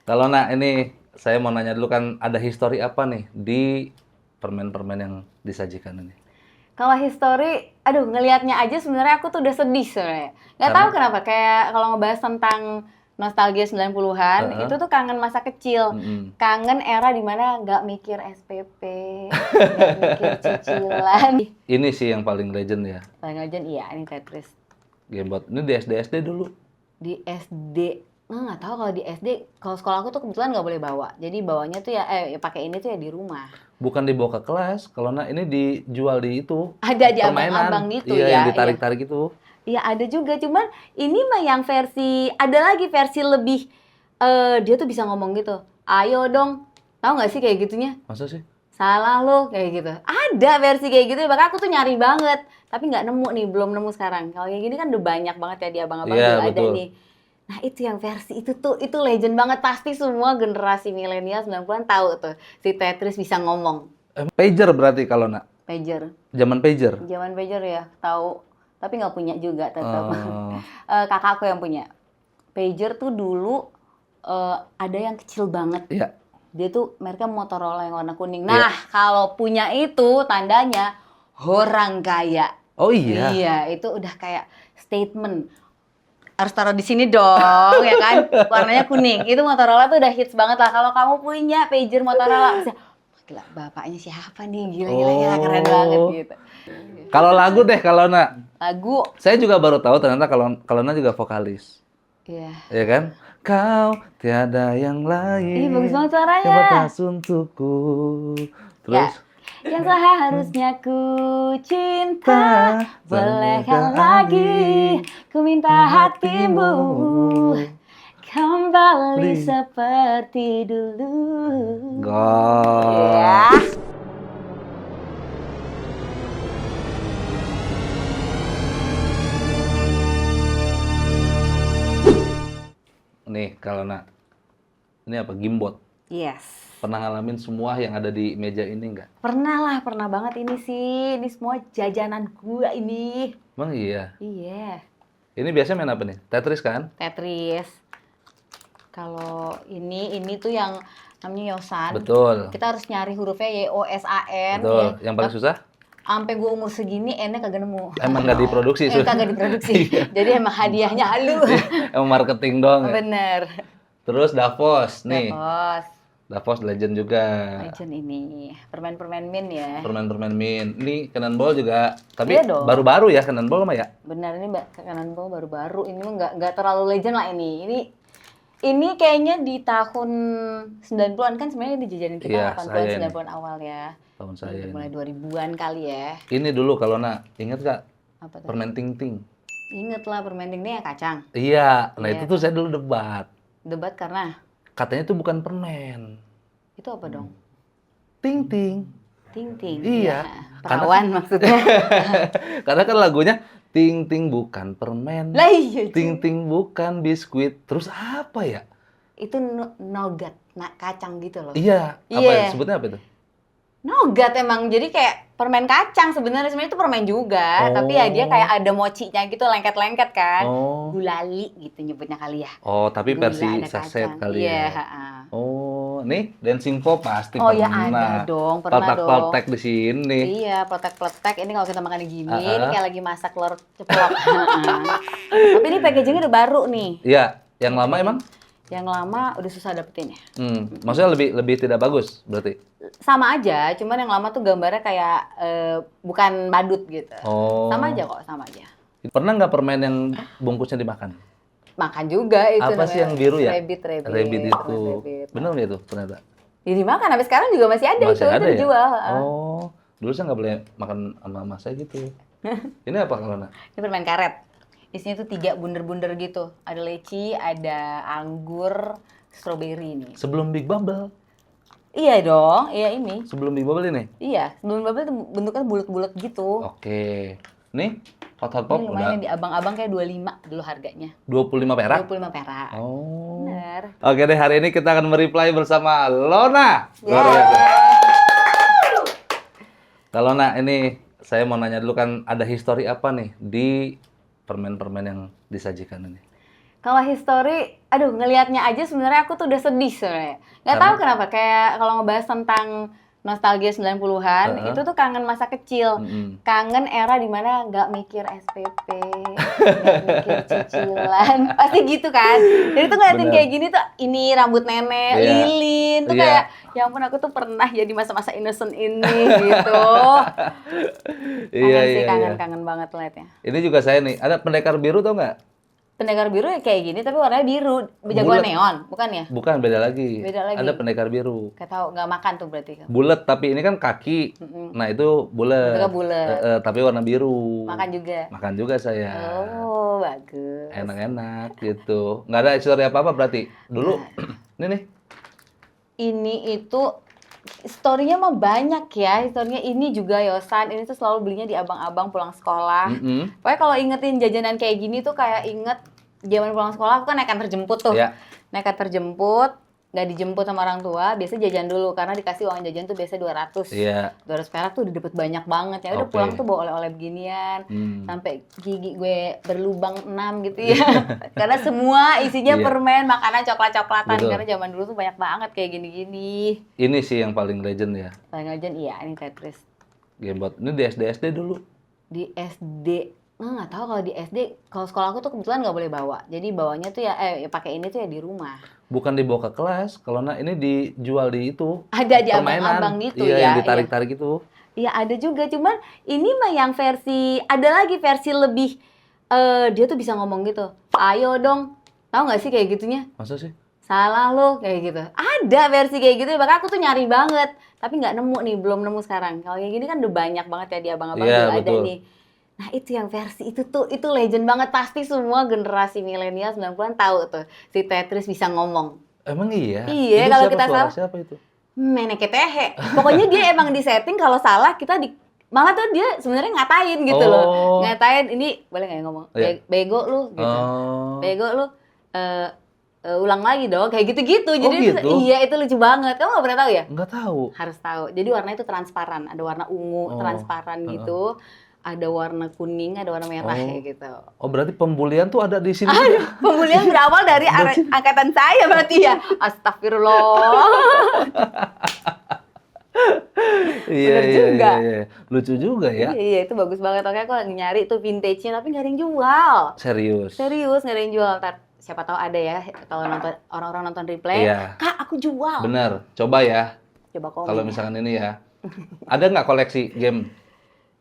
Kalau ini saya mau nanya dulu kan ada histori apa nih di permen-permen yang disajikan ini? Kalau history, aduh ngelihatnya aja sebenarnya aku tuh udah sedih sebenarnya. Nggak tahu Karena kenapa, kayak kalau ngebahas tentang nostalgia 90-an, heeh, itu tuh kangen masa kecil. mhm. Kangen era dimana nggak mikir SPP, nggak mikir cicilan. Ini sih yang paling legend ya, Paling aja iya, ini Tetris. Gamebot. Ini di SD-SD dulu. Di SD, nggak tahu kalau di SD, kalau sekolah aku tuh kebetulan nggak boleh bawa. Jadi bawanya tuh ya pakai ini tuh ya di rumah. Bukan dibawa ke kelas, kalau ini dijual di itu, Ada di abang-abang permainan. gitu Iya, yang ya, iya. ditarik-tarik itu. Iya ada juga, cuman ini mah yang versi, ada lagi versi lebih, dia tuh bisa ngomong gitu, "Ayo dong." Tahu nggak sih kayak gitunya? Masa sih? "Salah lo," kayak gitu. Ada versi kayak gitu, bahkan aku tuh nyari banget, tapi nggak nemu nih, belum nemu sekarang. Kalau kayak gini kan udah banyak banget ya di abang-abang Iya, juga ada betul. nih. Nah itu yang versi itu tuh, itu legend banget. Pasti semua generasi milenial 90-an tahu tuh, si Tetris bisa ngomong. Pager berarti kalau Pager. zaman pager. Zaman pager ya, tahu. Tapi nggak punya juga tetap. Eh, Kakakku yang punya. Pager tuh dulu ada yang kecil banget. iya, Dia tuh mereknya Motorola yang warna kuning. iya. Nah, kalau punya itu tandanya orang kaya. Oh iya. Iya, itu udah kayak statement. Harus taruh di sini dong, ya kan? Warnanya kuning. Itu Motorola tuh udah hits banget lah. Kalau kamu punya pager Motorola, bisa, gila, bapaknya siapa nih? Gila, keren banget Oh. gitu. Kalau lagu deh kalau Lagu, saya juga baru tahu ternyata kalau juga vokalis. iya. Ya kan? Kau tiada yang Ih, bagus lain banget yang suaranya. batas untukku. Ya, Terus yang seharusnya ku cinta, tak bolehkan lagi ku minta hatimu kembali seperti dulu. Gos. Ya. Nih kalau ini apa? Gimbot. Yes. Pernah ngalamin semua yang ada di meja ini nggak? Pernah lah, pernah banget ini sih. Ini semua jajanan gua ini. Emang iya. Iya, Ini biasanya main apa nih? Tetris kan? Tetris. Kalau ini tuh yang namanya Yosan. Betul. Kita harus nyari hurufnya YOSAN Betul. ya. Yang paling susah? Sampai gue umur segini N-nya kagak nemu. Emang nggak diproduksi Kagak diproduksi. Jadi emang hadiahnya halu. Emang marketing doang ya. Bener. Terus Davos nih. Davos. Davos legend juga. Legend ini. Permen-permen min ya. Permen-permen min. Ini Cannonball juga. Tapi Iya dong. baru-baru ya Cannonball mah ya. Bener, ini kanan bawah baru-baru. Ini mah nggak terlalu legend lah ini. Ini kayaknya di tahun 90-an kan sebenarnya dijajanin kita Iya, 80-an saya nih. 90-an awal ya. Tahun saya Mulai ini. 2000-an kali ya. Ini dulu kalau inget gak? Apa tuh? Permen Ting Ting. Ingat lah permen ini yang kacang. Iya. Nah Iya. itu tuh saya dulu debat. Debat karena Katanya itu bukan permen. itu apa dong? Ting Ting. Ting-ting. Iya. Ya, perawan maksudnya. Karena kan lagunya Ting Ting bukan permen. Lah iya. Ting Ting bukan biskuit. Terus apa ya? Itu nougat, kacang gitu loh. Iya. Apa Iya. ya? Sebutnya apa itu? Nougat emang, jadi kayak permen kacang sebenarnya itu permen juga, tapi ya dia kayak ada mochinya gitu, lengket-lengket kan. Oh. Gulali gitu nyebutnya kali ya. Oh, tapi Gula versi ada saset kacang. kali Iya, ya. heeh. Oh, nih Dancing Pop pasti Oh ya pernah. ada dong, pernah dong. Paltak-paltak di sini. Iya, pletek-pletek. Ini kalau kita makan gini, ini Ah. kayak lagi masak telur ceplok. Heeh. Tapi ini packagingnya udah baru nih. Iya, yang lama emang? Yang lama udah susah dapetin ya. Maksudnya lebih tidak bagus berarti. Sama aja, cuman yang lama tuh gambarnya kayak bukan badut gitu. Oh. Sama aja kok, sama aja. Pernah nggak permen yang bungkusnya dimakan? Makan juga itu Apa sih namanya. yang biru ya? Rabbit Rabbit permen itu. rabbit. Bener nggak itu ternyata? Ya dimakan, sampai sekarang juga masih ada Masih ada itu ya? dijual. Heeh. Oh, dulu saya nggak boleh makan sama mama saya gitu. Ini apa kalau Ini permen karet. Isinya tuh 3 bunder-bunder gitu. Ada leci, ada anggur, strawberry nih. Sebelum Big Bubble. Iya dong, iya ini. Sebelum Big Bubble ini. Iya, sebelum bubble tuh bentuknya bulat-bulat gitu. Oke. Nih, Hot Hot Ini Pop lumayan udah di abang-abang kayak 25 dulu harganya. 25 perak. 25 perak. Oh. Bener. Oke deh, hari ini kita akan mereply bersama Lona. Luar Yeay. biasa. Kalau ini saya mau nanya dulu kan ada histori apa nih di permen-permen yang disajikan ini? Kalau history, aduh ngelihatnya aja sebenarnya aku tuh udah sedih sebenarnya. Nggak tahu kenapa, kayak kalau ngebahas tentang nostalgia 90-an, itu tuh kangen masa kecil. Kangen era dimana nggak mikir SPP, nggak mikir cicilan. Pasti gitu kan. Jadi tuh ngeliatin Bener. kayak gini tuh, ini rambut nenek, Iya. lilin. Tuh Iya. kayak, ya ampun aku tuh pernah ya di masa-masa innocent ini gitu. Iya, Kangen sih, iya, iya. kangen banget liatnya. Ini juga saya nih, ada pendekar biru tau nggak? Pendekar biru ya kayak gini, tapi warnanya biru. Jagoan Bulet. neon, bukan ya? Bukan, beda lagi. Beda lagi. Ada pendekar biru. Gak tau, nggak makan tuh berarti. Bulat, tapi ini kan kaki. Nah, itu bulat. Bentuknya bulet. Tapi warna biru. Makan juga. Makan juga saya. Oh, bagus. Enak-enak gitu. Nggak ada histori apa-apa berarti? Dulu, ini nih. Ini itu historinya mah banyak ya. Historinya ini juga Yosan. Ini tuh selalu belinya di abang-abang pulang sekolah. Pokoknya kalau ingetin jajanan kayak gini tuh kayak inget zaman pulang sekolah aku kan naik antar jemput tuh. Iya. Naik antar jemput, nggak dijemput sama orang tua, biasa jajan dulu karena dikasih uang jajan tuh biasa 200. Iya. 200 perak tuh udah dapet banyak banget. Ya udah Oke. pulang tuh bawa oleh-oleh beginian. Sampai gigi gue berlubang 6 gitu ya. Karena semua isinya Iya. permen, makanan, coklat-coklatan. Betul. Karena zaman dulu tuh banyak banget kayak gini-gini. Ini sih yang paling legend ya. Paling aja iya ini Tetris. Gamebot. Ini di SD dulu. Di SD, nggak tahu kalau di SD, kalau sekolah aku tuh kebetulan nggak boleh bawa. Jadi bawanya tuh ya pakai ini tuh ya di rumah. Bukan dibawa ke kelas. Kalau ini dijual di itu. Ada di permainan. abang-abang gitu Iya, ya. yang ditarik-tarik itu. Iya ada juga, cuman ini mah yang versi, ada lagi versi lebih, dia tuh bisa ngomong gitu, ayo dong, tahu nggak sih kayak gitunya? Masa sih? Salah lo, kayak gitu. Ada versi kayak gitu, bahkan aku tuh nyari banget, tapi nggak nemu nih, belum nemu sekarang. Kalau kayak gini kan udah banyak banget ya di abang-abang Iya, juga ada betul. nih. Nah itu yang versi itu tuh, itu legend banget, pasti semua generasi milenial 90-an tahu tuh, si Tetris bisa ngomong. Emang iya? Iya, Itu kalau siapa kita suara salah, siapa itu? Menek ketehe. Pokoknya dia emang di setting kalau salah kita malah tuh dia sebenarnya ngatain gitu loh. Ngatain ini boleh nggak ya ngomong? Iya. Bego lu gitu. Oh. Bego lu ulang lagi dong kayak gitu-gitu. Jadi itu, gitu? iya itu lucu banget. Kamu nggak pernah tahu ya? Nggak tahu. Harus tahu. Jadi warnanya itu transparan, ada warna ungu transparan gitu. Ada warna kuning, ada warna merah kayak gitu. Oh, berarti pembulian tuh ada di sini juga? Pembulian berawal dari angkatan saya berarti ya. Astagfirullah. Iya, Bener juga. iya. Lucu juga ya. Iya, itu bagus banget. Oke, aku lagi nyari tuh vintage-nya, tapi nggak ada yang jual. Serius. Serius, nggak ada yang jual. Ntar, siapa tahu ada ya, kalau nonton orang-orang nonton replay. Iya. Kak, aku jual. Bener. Coba ya. Coba komen. Kalau misalkan ini ya. Ada nggak koleksi game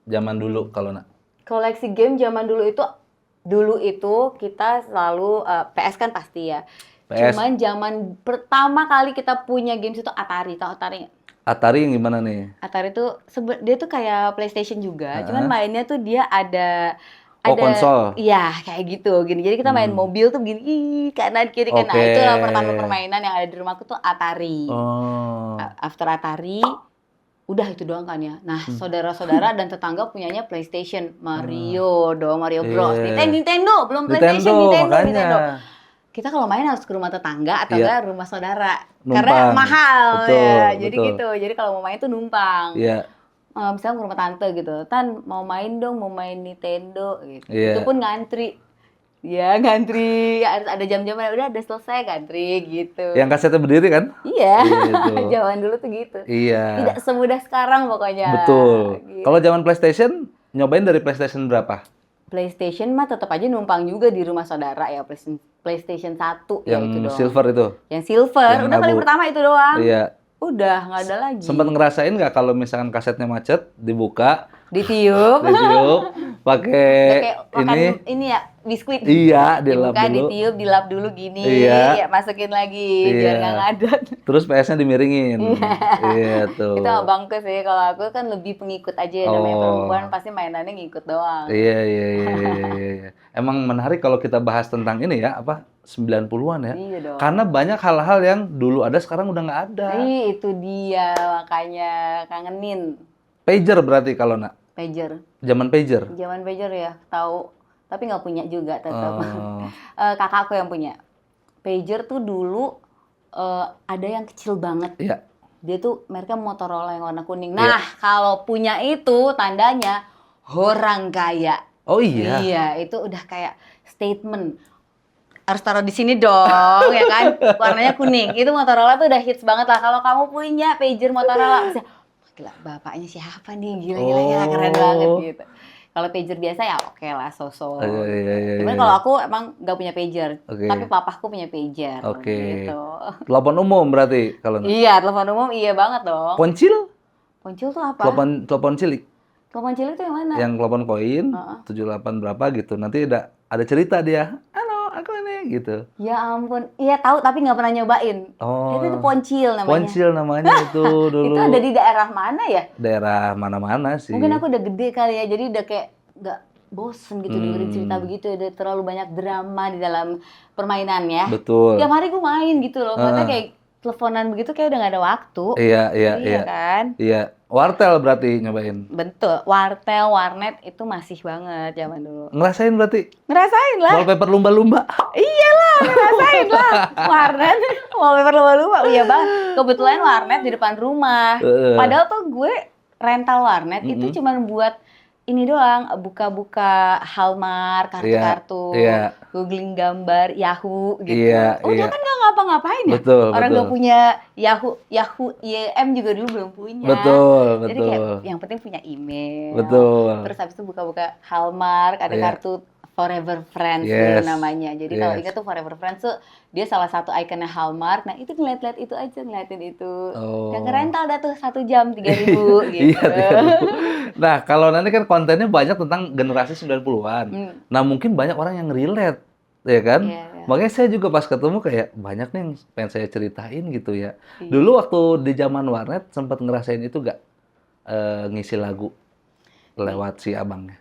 zaman dulu kalau Koleksi game zaman dulu itu kita selalu PS kan pasti ya. PS. Cuman zaman pertama kali kita punya games itu Atari. Tahu Atari nggak? Atari yang gimana nih? Atari tuh dia tuh kayak PlayStation juga, cuman mainnya tuh dia ada konsol. Iya, kayak gitu gini. Jadi kita main mobil tuh begini, kanan kiri kan. Nah, Oke. itu pertama permainan yang ada di rumahku tuh Atari. Oh. After Atari udah itu doang kan ya. Nah, saudara-saudara dan tetangga punyanya PlayStation, Mario dong, Mario Bros. Iya. Nintendo, belum PlayStation, makanya. Nintendo. Kita kalau main harus ke rumah tetangga atau enggak rumah saudara. Numpang. Karena mahal Betul, ya. Jadi betul. gitu. Jadi kalau mau main tuh numpang. Iya. Misalnya ke rumah tante gitu. Tan mau main dong, mau main Nintendo gitu. Iya. Itu pun ngantri. Ya, ngantri. Harus ada jam-jamnya. Udah ngantri gitu. Yang kasetnya berdiri kan? Iya. Gitu. Zaman dulu tuh gitu. Iya. Tidak semudah sekarang pokoknya. Betul. Gitu. Kalau zaman PlayStation, nyobain dari PlayStation berapa? PlayStation mah tetap aja numpang juga di rumah saudara ya. PlayStation 1 ya Yang itu doang. silver itu? Yang silver. Yang Udah paling abu. pertama itu doang. Iya. Udah nggak ada lagi. Sempat ngerasain nggak kalau misalkan kasetnya macet, dibuka, Ditiup. ditiup, pakai Kayak makan ini ya biskuit. Iya, dilap Dibuka, dulu. ditiup, dilap dulu gini. Iya. Ya, masukin lagi Iya. biar nggak ngadon. Terus PS-nya dimiringin. Iya tuh. Itu abangku sih. Kalau aku kan lebih pengikut aja ya. Namanya Oh. perempuan pasti mainannya ngikut doang. Iya, iya, iya, iya. Emang menarik kalau kita bahas tentang ini ya, apa 90-an ya. Iya dong. Karena banyak hal-hal yang dulu ada sekarang udah nggak ada. Itu dia makanya kangenin. Pager berarti kalau Pager. zaman pager. Zaman pager ya, tahu. Tapi nggak punya juga tetap. Oh. Kakakku yang punya. Pager tuh dulu ada yang kecil banget. Iya. Dia tuh mereknya Motorola yang warna kuning. Nah, kalau punya itu tandanya orang kaya. Oh iya. Iya, itu udah kayak statement. harus taruh di sini dong, ya kan? Warnanya kuning. Itu Motorola tuh udah hits banget lah. Kalau kamu punya pager Motorola, bisa, gila bapaknya siapa nih? Gila, keren banget Oh. gitu. Kalau pager biasa ya oke lah, so-so. Iya, iya, iya, Cuman iya. kalau aku emang nggak punya pager, Oke. tapi papaku punya pager, Oke. gitu. Telepon umum berarti kalau nggak. Iya, telepon umum iya banget dong. Poncil? Poncil tuh apa? Telepon cilik. Telepon cilik tuh yang mana? Yang telepon koin Heeh. 78 berapa gitu. Nanti ada cerita dia. Halo, aku ini gitu. Ya ampun, iya tahu tapi nggak pernah nyobain. Oh. Itu tuh poncil namanya. Poncil namanya itu dulu. Itu ada di daerah mana ya? Daerah mana-mana sih. Mungkin aku udah gede kali ya, jadi udah kayak nggak bosen gitu dengerin Hmm. cerita begitu. Ada terlalu banyak drama di dalam permainannya. Betul. Tiap hari gue main gitu loh, karena Heeh. kayak teleponan begitu kayak udah nggak ada waktu. Iya, iya, Iya iya. kan? Iya. Wartel berarti nyobain. Betul, wartel, warnet itu masih banget zaman dulu. Ngerasain berarti Ngerasain lah. wallpaper lumba-lumba. Iyalah, ngerasain lah. Warnet, wallpaper lumba-lumba. Iya bang, kebetulan warnet di depan rumah. Heeh. Padahal tuh gue rental warnet itu cuman buat ini doang, buka-buka Hallmark, kartu-kartu, iya. googling gambar, Yahoo gitu. Iya, Udah iya. kan nggak ngapa-ngapain ya. Betul, Orang betul. nggak punya Yahoo YM juga dulu belum punya. Betul, Jadi kayak betul. yang penting punya email. Betul. Terus habis itu buka-buka Hallmark, ada Iya. kartu Forever Friends Yes. dulu namanya. Jadi kalau Yes. ingat tuh Forever Friends tuh dia salah satu ikonnya Hallmark. Nah itu ngeliat-liat itu aja, ngeliatin itu. Oh. Yang rental dah tuh 1 jam 3.000 gitu. Iya, 3.000. Nah, kalau nanti kan kontennya banyak tentang generasi 90-an. Nah, mungkin banyak orang yang relate, ya kan? Iya, iya. Makanya saya juga pas ketemu kayak banyak nih yang pengen saya ceritain gitu ya. Iya. Dulu waktu di zaman warnet sempat ngerasain itu nggak? Ngisi lagu lewat si abangnya.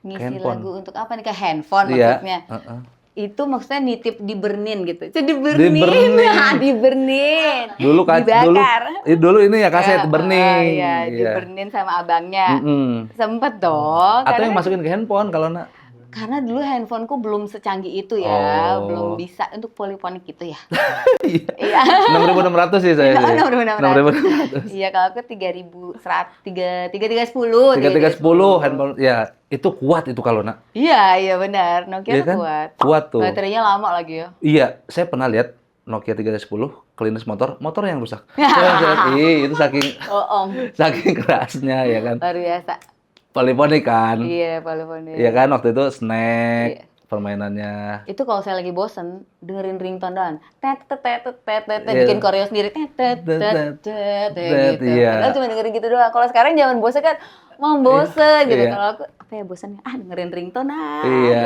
Ngisi handphone. lagu untuk apa nih? Ke handphone Iya. maksudnya. Heeh. Itu maksudnya nitip di burnin gitu. Itu di burnin. Di-burnin. Di burnin. Dulu Dibakar. dulu ini ya kaset burning. Iya, di burnin sama abangnya. Mm-mm. Sempet dong. Atau karena yang masukin ke handphone kalau nak. Karena dulu handphoneku belum secanggih itu ya, Oh. belum bisa untuk poliponik gitu ya. Iya. Iya. 6.600 sih saya. Oh, sih. 6.600. 6.600. Iya, kalau aku 3310. 3310 handphone ya itu kuat itu kalau nak. Iya, benar. Nokia Iya tuh kan? kuat. Kuat tuh. Baterainya lama lagi ya. Iya, saya pernah lihat Nokia 3310 kelindes motor yang rusak. Itu saking kerasnya ya kan. Luar biasa. Poliponik kan. Iya, poliponik. Iya kan waktu itu snack Iya. permainannya. Itu kalau saya lagi bosen, dengerin ringtone doang. Tet tet tet tet tet tet, Iya. bikin koreo sendiri. Tet tet tet tet Tet, gitu. iya. Padahal cuma dengerin gitu doang. Kalau sekarang zaman bosen kan mau bosen gitu. Iya. Kalau aku apa ya bosannya? Dengerin ringtone Iya.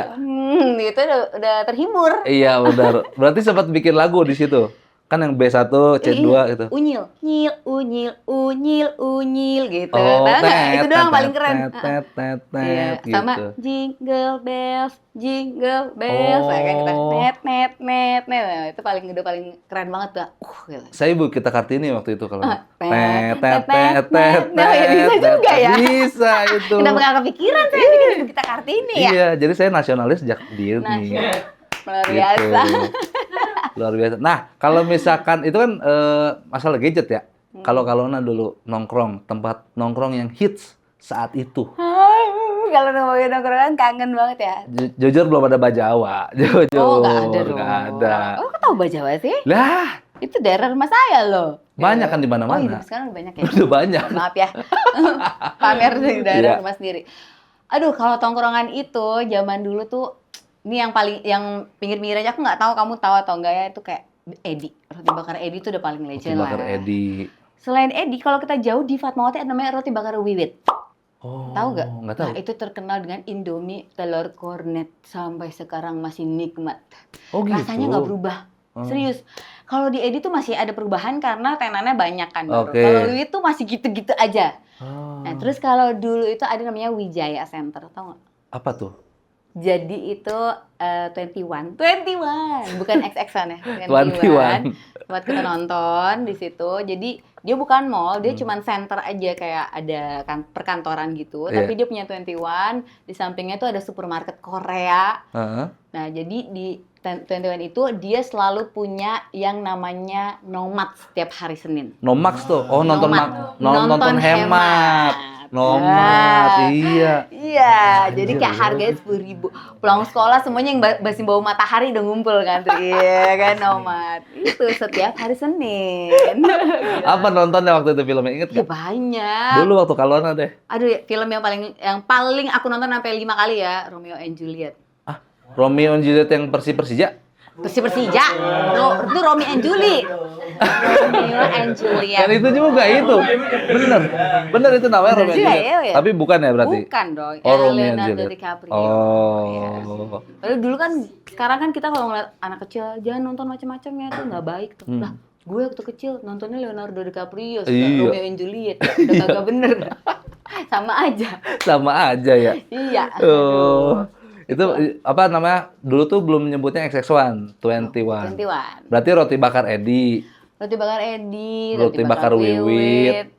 Gitu udah terhibur. Iya benar. Berarti sempat bikin lagu di situ. Kan yang B1, C2 gitu. Unyil, nyil, unyil, unyil, unyil gitu. Oh, Tahu nggak? Itu doang tet, paling keren. tet, tet, Iya, tet, sama gitu. jingle bells, ya kan kita Oh. net net net net. Nah, itu udah paling keren banget tuh. Gila. Saya Ibu Kita Kartini waktu itu kalau tet, tet tet, tet tet, tet nah, ya bisa tet, juga tet. ya. Bisa itu. Kenapa nggak kepikiran saya bikin Ibu Kita Kartini ya? Iya, jadi saya nasionalis sejak dini. Luar Gitu. biasa. Luar biasa. Nah, kalau misalkan itu kan masalah gadget ya. Kalau dulu nongkrong, tempat nongkrong yang hits saat itu. Kalau ngomongin nongkrongan kangen banget ya. Jujur belum ada Bajawa. Jujur. Oh, nggak ada dong. Nggak ada. Oh, kok tahu Bajawa sih? Lah, Itu daerah rumah saya loh. banyak kan di Oh, mana-mana. iya, sekarang banyak ya. Udah banyak. Maaf ya. Pamer di daerah Iya. rumah sendiri. Aduh, kalau tongkrongan itu zaman dulu tuh ini yang pinggir-pinggir aja aku nggak tahu kamu tahu atau enggak ya, itu kayak Edi. Roti bakar Edi itu udah paling Roti legend lah. bakar Edi. Selain Edi, kalau kita jauh di Fatmawati ada namanya roti bakar Wiwit. Oh, Tahu nggak? nggak tahu. Nah, itu terkenal dengan Indomie telur kornet sampai sekarang masih nikmat. Oh gitu. Rasanya nggak berubah. Oh. Serius. Kalau di Edi tuh masih ada perubahan karena tenannya banyak kan baru. Oke. Kalau Wiwit tuh masih gitu-gitu aja. Oh. Nah, terus kalau dulu itu ada namanya Wijaya Center, tau nggak? Apa tuh? Jadi itu 21, bukan XX-an ya, 21. Buat kita nonton di situ. Jadi dia bukan mall, dia cuman center aja kayak ada kan perkantoran gitu. Iya. Tapi dia punya 21, di sampingnya tuh ada supermarket Korea. Heeh. Nah, jadi di 21 itu dia selalu punya yang namanya Nomad setiap hari Senin. Nomax tuh. Oh, nonton Nomad. nonton hemat. Nomad, iya. Iya, jadi Anjir, kayak harganya 10.000. Pulang sekolah semuanya yang masih bau matahari udah ngumpul kan tuh. Iya kan Nomad. Itu setiap hari Senin. Apa nontonnya waktu itu filmnya, inget Ya gak? banyak. Dulu waktu Kalona deh. Aduh, film yang paling aku nonton sampai 5 kali ya, Romeo and Juliet. Ah, Romeo and Juliet yang Persija? Persija. Itu Romeo and Julie. Romeo and Juliet. Kan itu juga itu. Bener. Bener itu namanya Bener Romeo and juga Juliet. ya. Tapi bukan ya berarti? Bukan dong. Oh, Romeo and Leonardo Juliet. DiCaprio. Oh. Iya. Lalu dulu kan, sekarang kan kita kalau ngeliat anak kecil jangan nonton macam-macam ya, itu nggak baik tuh. Lah, gue waktu kecil nontonnya Leonardo DiCaprio, Iya. Romeo and Juliet, udah kagak bener. Sama aja. Sama aja ya. Iya. Oh. Itu apa namanya? Dulu tuh belum nyebutnya XX1, 21. 21. Berarti roti bakar Edi. Roti bakar Edi, Roti bakar Wiwit.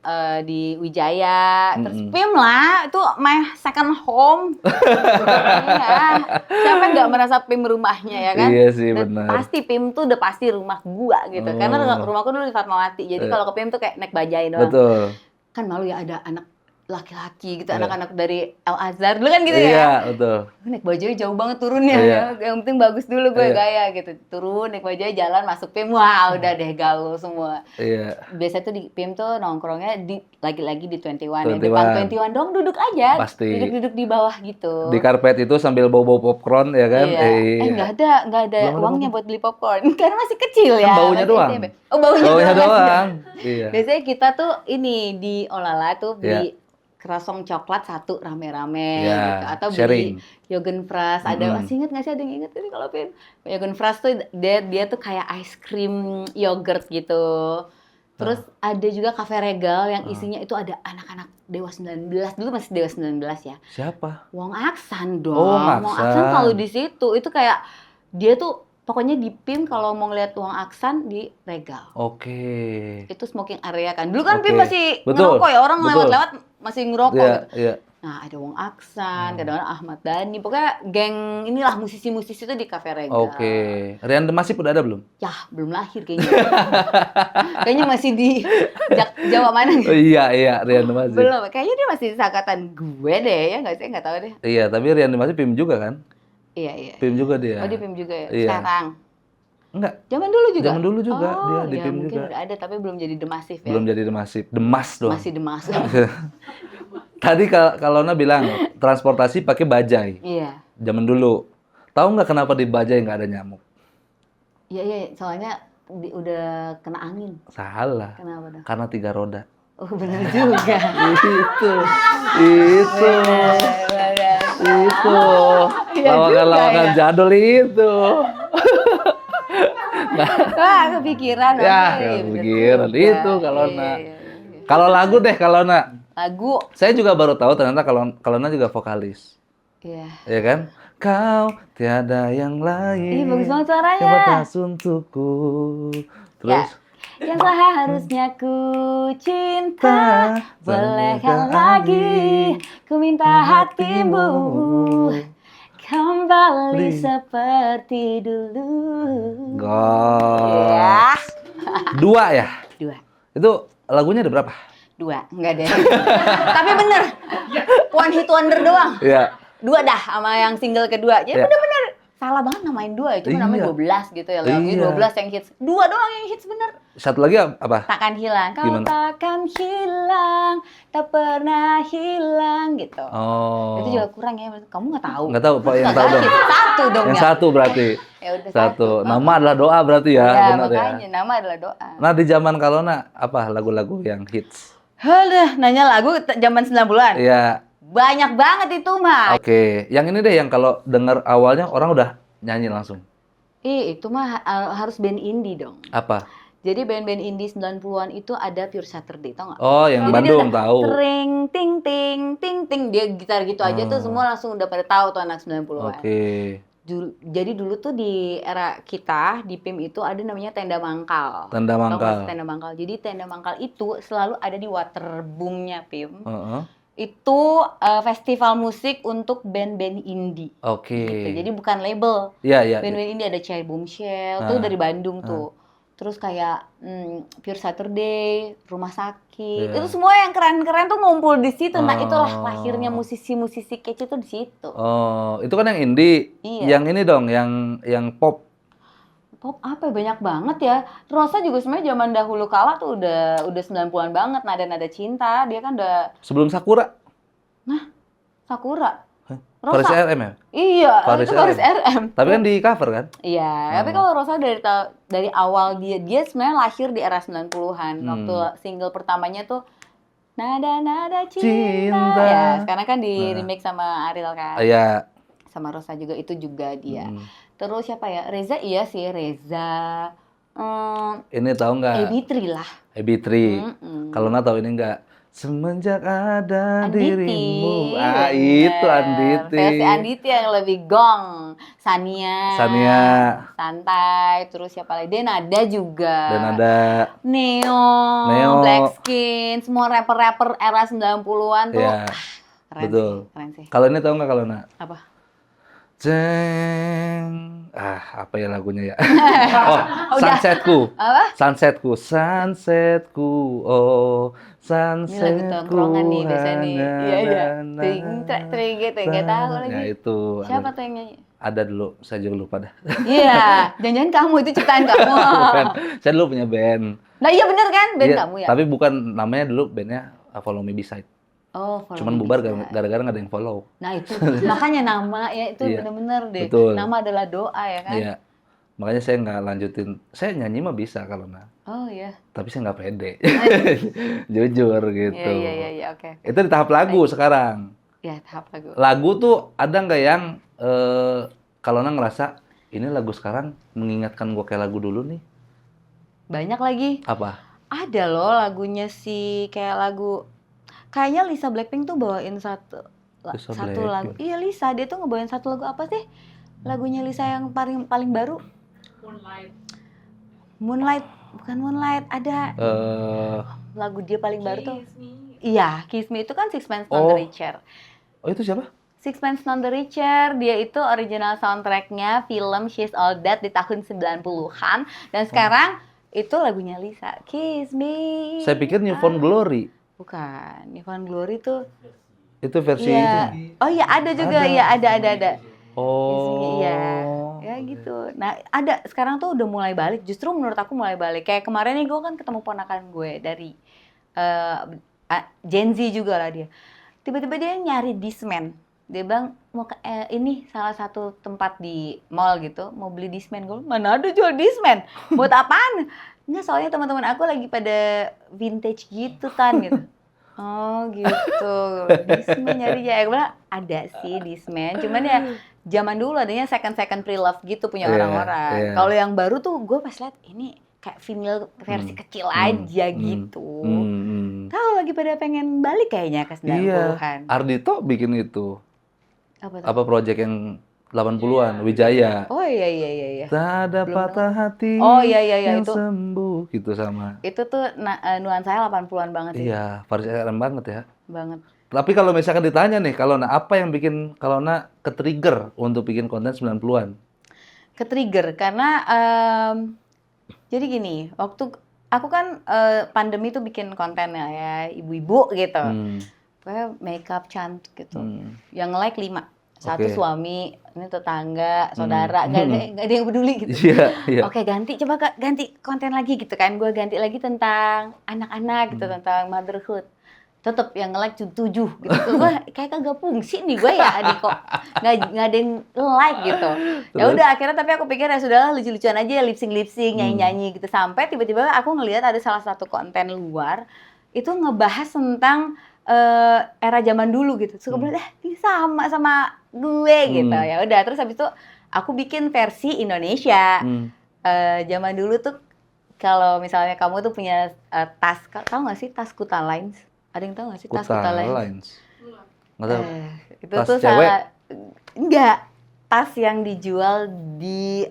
Di Wijaya, terus PIM lah, itu my second home. Iya. Siapa yang nggak merasa PIM rumahnya ya kan? Iya sih, Dan benar. pasti PIM tuh udah pasti rumah gua gitu. Karena rumahku dulu di Fatmawati, jadi kalau ke PIM tuh kayak naik bajai doang. Betul. Kan malu ya ada anak laki-laki gitu, anak-anak dari Al Azhar dulu kan gitu ya. Iya, betul. Gue naik bajai jauh banget turunnya Iya. ya. Yang penting bagus dulu gue Iya. gaya gitu. Turun naik bajai jalan masuk PIM, wah udah deh galau semua. Iya. Biasa tuh di PIM tuh nongkrongnya lagi-lagi di 21 ya. 21. Depan 21 dong duduk aja. Pasti. Duduk-duduk di bawah gitu. Di karpet itu sambil bau-bau popcorn ya kan? Iya. Nggak ada Belum ada uangnya buat beli popcorn. Karena masih kecil ya. Kan baunya masih doang. SMP. Oh, baunya Baunya doang. doang. Iya. Biasanya kita tuh ini di Olala tuh beli Iya. kerosong coklat satu rame-rame Iya, gitu. Atau sharing. beli Yogenfras. Ada masih inget nggak sih, ada yang inget ini kalau PIM? Yogenfras tuh dia tuh kayak ice cream yogurt gitu. Terus ada juga Cafe Regal yang isinya itu ada anak-anak Dewa 19. Dulu masih Dewa 19 ya. Siapa? Wong Aksan dong. Oh, Wong Wong Aksan. Aksan kalau di situ itu kayak dia tuh pokoknya di PIM kalau mau ngeliat Wong Aksan di Regal. Oke. Itu smoking area kan. Dulu kan Oke. PIM masih Betul. ngerokok ya, orang Betul. lewat-lewat masih ngerokok Iya, gitu. iya. Nah, ada Wong Aksan, kadang-kadang Ahmad Dhani, pokoknya geng inilah musisi-musisi itu di Cafe Regal. Oke. Rian Demasif udah ada belum? Ya, belum lahir kayaknya. Kayaknya masih di Jawa mana Oh, nih? iya, Rian Demasif. Belum, kayaknya dia masih seangkatan gue deh, ya nggak sih? Nggak tahu deh. Iya, tapi Rian Demasif PIM juga kan? Iya, iya. PIM juga dia. Oh, di PIM juga ya? Iya. Sekarang? Enggak, Zaman dulu juga? zaman dulu juga Oh, dia di ya, PIM mungkin juga. udah ada, tapi belum jadi Demasif ya? Belum jadi Demasif. Demas doang. Masih Demas. Tadi Kalona bilang transportasi pakai bajai. Iya. Zaman dulu. Tahu nggak kenapa di bajai nggak ada nyamuk? Iya, iya. Soalnya udah kena angin. Salah. Kenapa dong? Karena 3 roda. Oh, benar juga. Itu. Benar. Itu. Iya Lawakan-lawakan juga ya. jadul itu. Wah, kepikiran. Ya, Oke, iya, kepikiran. bener juga. Itu Kalona. Iya, iya, iya. Kalau lagu deh Kalona. Lagu. Saya juga baru tahu ternyata Kalona juga vokalis. Iya. Ya kan? Kau tiada yang lain. Ih, bagus banget suaranya. Yang batas untukku. Terus Yang seharusnya ku cinta, bolehkah lagi ku minta hatimu kembali seperti dulu. Gos. Ya. 2 ya? Dua. Itu lagunya ada berapa? 2, enggak deh. Tapi bener, one hit wonder doang. Iya. 2 dah sama yang single kedua. Jadi Iya. bener-bener salah banget namain 2 ya. Cuma namanya Iya. 12 gitu ya. Lagunya Iya. 12 yang hits. 2 doang yang hits bener. Satu lagi apa? Takkan hilang. Kau Gimana? takkan hilang, tak pernah hilang gitu. Oh. Itu juga kurang ya. Kamu nggak tahu? Nggak tahu, Pak, yang Nggak tahu dong. hits. Satu dong Yang ya. satu berarti. Ya udah Satu. Oh. Nama adalah doa berarti ya, Ya, benar ya. makanya nama adalah doa. Nah, di zaman Kalona apa lagu-lagu yang hits? Halah, nanya lagu zaman 90-an. Iya. Banyak banget itu mah. Oke, yang ini deh yang kalau dengar awalnya orang udah nyanyi langsung. Itu mah harus band indie dong. Apa? Jadi band-band indie 90-an itu ada Pure Saturday, tau nggak? Oh, yang Jadi dia Bandung udah tahu. Tring, ting, ting, ting, ting. Dia gitar gitu aja tuh semua langsung udah pada tahu tuh anak 90-an. Oke. Jadi dulu tuh di era kita, di PIM itu ada namanya Tenda Mangkal. Tenda Tau nggak Mangkal. sih Tenda Mangkal. Jadi Tenda Mangkal itu selalu ada di waterboomnya PIM. Heeh. Itu festival musik untuk band-band indie. Oke. Gitu. Jadi bukan label. Iya, iya. Band-band indie ada Cherry Boomshell, tuh dari Bandung tuh. terus kayak Pure Saturday, Rumah Sakit, Iya. itu semua yang keren-keren tuh ngumpul di situ. Nah itulah Oh. lahirnya musisi-musisi kece tuh di situ. Oh, itu kan yang indie. Iya. Yang ini dong, yang pop. Pop apa ya? Banyak banget ya. Rosa juga sebenarnya zaman dahulu kala tuh udah 90-an banget, Nada-Nada Cinta. Dia kan udah Sebelum Sakura. Sakura. Faris Rosa. RM ya? Iya, Faris itu Faris RM. RM. Tapi kan di cover kan? Iya, tapi kalau Rosa dari awal dia sebenarnya lahir di era 90-an. Waktu single pertamanya tuh Nada-Nada Cinta. Cinta. Ya, sekarang kan di remake sama Ariel kan. Iya. Sama Rosa juga, itu juga dia. Hmm. Terus siapa ya? Reza, iya sih, Reza. Ini tahu nggak? Ebitri lah. Ebitri. Mm-mm. Kalau nggak tahu ini nggak? Semenjak ada Anditi. dirimu. Bener. Itu Anditi. Versi Anditi yang lebih gong. Sania. Santai. Terus siapa lagi? Denada juga. Dan ada Neo. Blackskin. Semua rapper-rapper era 90-an tuh. ya, Keren betul. sih. Keren sih. Kalau ini tahu nggak kalau nak? Apa? Jeng. Apa ya lagunya ya? Oh, Sunsetku. Apa? Sunsetku. Oh, Ini lagu sunsetku. tongkrongan nih biasanya nih. Iya. Na, Ting, trek, tring gitu. Nggak tahu lagi. Ya itu. Siapa tuh yang nyanyi? Ada dulu, saya juga lupa dah. Iya. Jangan-jangan kamu itu ciptaan kamu. Bukan. Saya dulu punya band. Nah iya bener kan? Band Iya, kamu ya? Tapi bukan namanya dulu bandnya Follow Me Beside. Oh, Follow Cuman Me bubar Beside. gara-gara nggak ada yang follow. Nah itu, makanya nama ya itu Iya, bener-bener deh. betul. Nama adalah doa ya kan? Iya. Makanya saya nggak lanjutin. Saya nyanyi mah bisa kalau Oh iya. tapi saya nggak pede. Jujur gitu. Iya, oke. Itu di tahap lagu sekarang. Ya, tahap lagu. Lagu tuh ada nggak yang kalau ngerasa ini lagu sekarang mengingatkan gue kayak lagu dulu nih? Banyak lagi. Apa? Ada loh lagunya sih kayak lagu kayaknya Lisa Blackpink tuh bawain satu Lisa lagu. Blackpink. Iya, Lisa dia tuh ngebawain satu lagu apa sih? Lagunya Lisa yang paling baru. Moonlight, bukan Moonlight, ada lagu dia paling baru tuh. Iya, Kiss Me itu kan Sixpence None the Richer. Oh itu siapa? Sixpence None the Richer, dia itu original soundtracknya film She's All That di tahun 90-an. Dan sekarang itu lagunya Lisa, Kiss Me. Saya pikir New Found Glory. Bukan, New Found Glory tuh. Itu versi Iya. itu. Oh iya ada juga, iya ada. Oh. Iya, ya gitu. Nah ada, sekarang tuh udah mulai balik. Justru menurut aku mulai balik. Kayak kemarin nih gue kan ketemu ponakan gue dari Gen Z juga lah dia. Tiba-tiba dia nyari Discman. Dia bilang mau ke ini salah satu tempat di mall gitu, mau beli Discman. Gue mana ada jual Discman? Buat apaan? Enggak, soalnya teman-teman aku lagi pada vintage gitu kan gitu. Oh gitu, Discman nyari ya. Gue bilang ada sih Discman, cuman ya zaman dulu adanya second pre-love gitu punya orang-orang. Kalau yang baru tuh gue pas liat ini kayak vinyl versi kecil aja gitu. Tahu lagi pada pengen balik kayaknya ke 90-an. Iya, Ardhito bikin itu. Apa tuh? Apa project yang 80-an, Wijaya. Oh iya. Tak ada patah hati Oh iya yang itu. sembuh gitu sama. Itu tuh nuansanya 80-an banget sih. Iya, Faris RM banget ya. Banget. Tapi kalau misalkan ditanya nih, kalau apa yang bikin kalau ke-trigger untuk bikin konten 90-an? Ke-trigger karena jadi gini, waktu aku kan pandemi tuh bikin konten ya ibu-ibu gitu. Kayak makeup cantik gitu. Yang like 5. Satu suami, ini tetangga, saudara, nggak ada yang peduli gitu. Iya. Oke, coba ganti konten lagi gitu kan. Gue ganti lagi tentang anak-anak gitu, tentang motherhood. Tetep yang nge-like 7 gitu. Gue kayak kagak fungsi nih gue ya, adik kok. Nggak ada yang like gitu. Ya udah akhirnya tapi aku pikir ya sudahlah lucu-lucuan aja, lip sync, nyanyi-nyanyi gitu. Sampai tiba-tiba aku ngelihat ada salah satu konten luar itu ngebahas tentang era zaman dulu gitu. Suka bilang, ini sama gue gitu. Ya udah, terus habis itu aku bikin versi Indonesia. Zaman dulu tuh kalau misalnya kamu tuh punya tas, tahu nggak sih tas Kuta Lines? Ada yang tahu nggak sih tas Kuta Lines? Nggak tahu. Itu Tas tuh cewek? Enggak, tas yang dijual di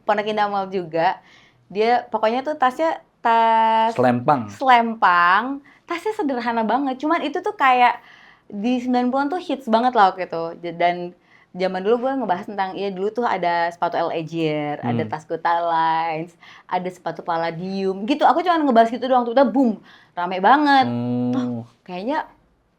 Pondok Indah Mall juga. Dia pokoknya tuh tasnya tas selempang. Tasnya sederhana banget, cuman itu tuh kayak di 90-an tuh hits banget lah waktu itu. Dan zaman dulu gue ngebahas tentang, ya dulu tuh ada sepatu L. Agier, ada tas Gota Lines, ada sepatu Palladium, gitu. Aku cuma ngebahas gitu doang, tiba-tiba boom, rame banget. Oh, kayaknya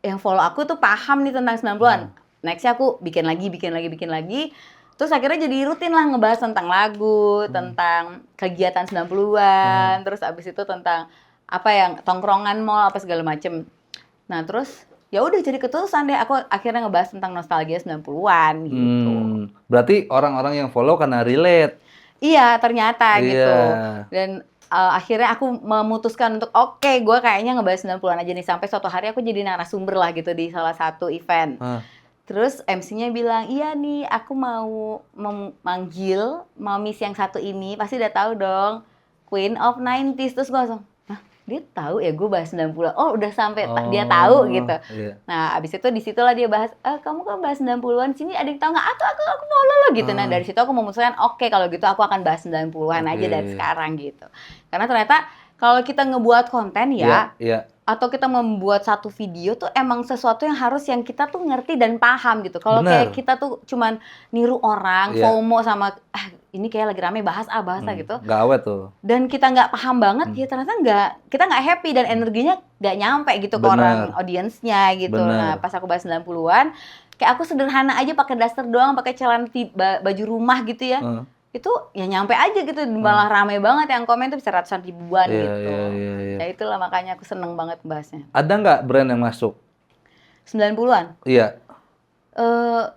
yang follow aku tuh paham nih tentang 90-an. Nextnya aku bikin lagi. Terus akhirnya jadi rutin lah ngebahas tentang lagu, tentang kegiatan 90-an, terus abis itu tentang apa yang tongkrongan mall, apa segala macem. Nah terus ya udah jadi ketulusan deh, aku akhirnya ngebahas tentang nostalgia 90-an gitu. Berarti orang-orang yang follow karena relate. Iya, ternyata Iya. gitu. Dan akhirnya aku memutuskan untuk oke, gue kayaknya ngebahas 90-an aja nih. Sampai suatu hari aku jadi narasumber lah gitu di salah satu event. Terus MC-nya bilang, iya nih aku mau memanggil Mamis yang satu ini, pasti udah tahu dong, Queen of 90s. Terus gue langsung, dia tahu ya gue bahas 90-an. Oh, udah sampai dia tahu gitu. Iya. Nah, abis itu disitulah dia bahas, kamu kan bahas 90-an, sini ada yang tahu nggak? Aku follow lo gitu. Nah, dari situ aku memutuskan, oke, kalau gitu aku akan bahas 90-an aja dari sekarang gitu. Karena ternyata kalau kita ngebuat konten ya, atau kita membuat satu video tuh emang sesuatu yang harus yang kita tuh ngerti dan paham gitu. Kalau kayak kita tuh cuman niru orang, FOMO sama ini kayak lagi rame bahas gitu. Nggak awet tuh. Dan kita nggak paham banget, ya ternyata kita nggak happy dan energinya nggak nyampe gitu ke orang audiensnya gitu. Nah pas aku bahas 90-an, kayak aku sederhana aja pakai daster doang, pakai celana baju rumah gitu ya. Itu ya nyampe aja gitu, malah rame banget yang komen tuh bisa ratusan ribuan gitu. Ya itulah makanya aku seneng banget bahasnya. Ada nggak brand yang masuk? 90-an? Iya.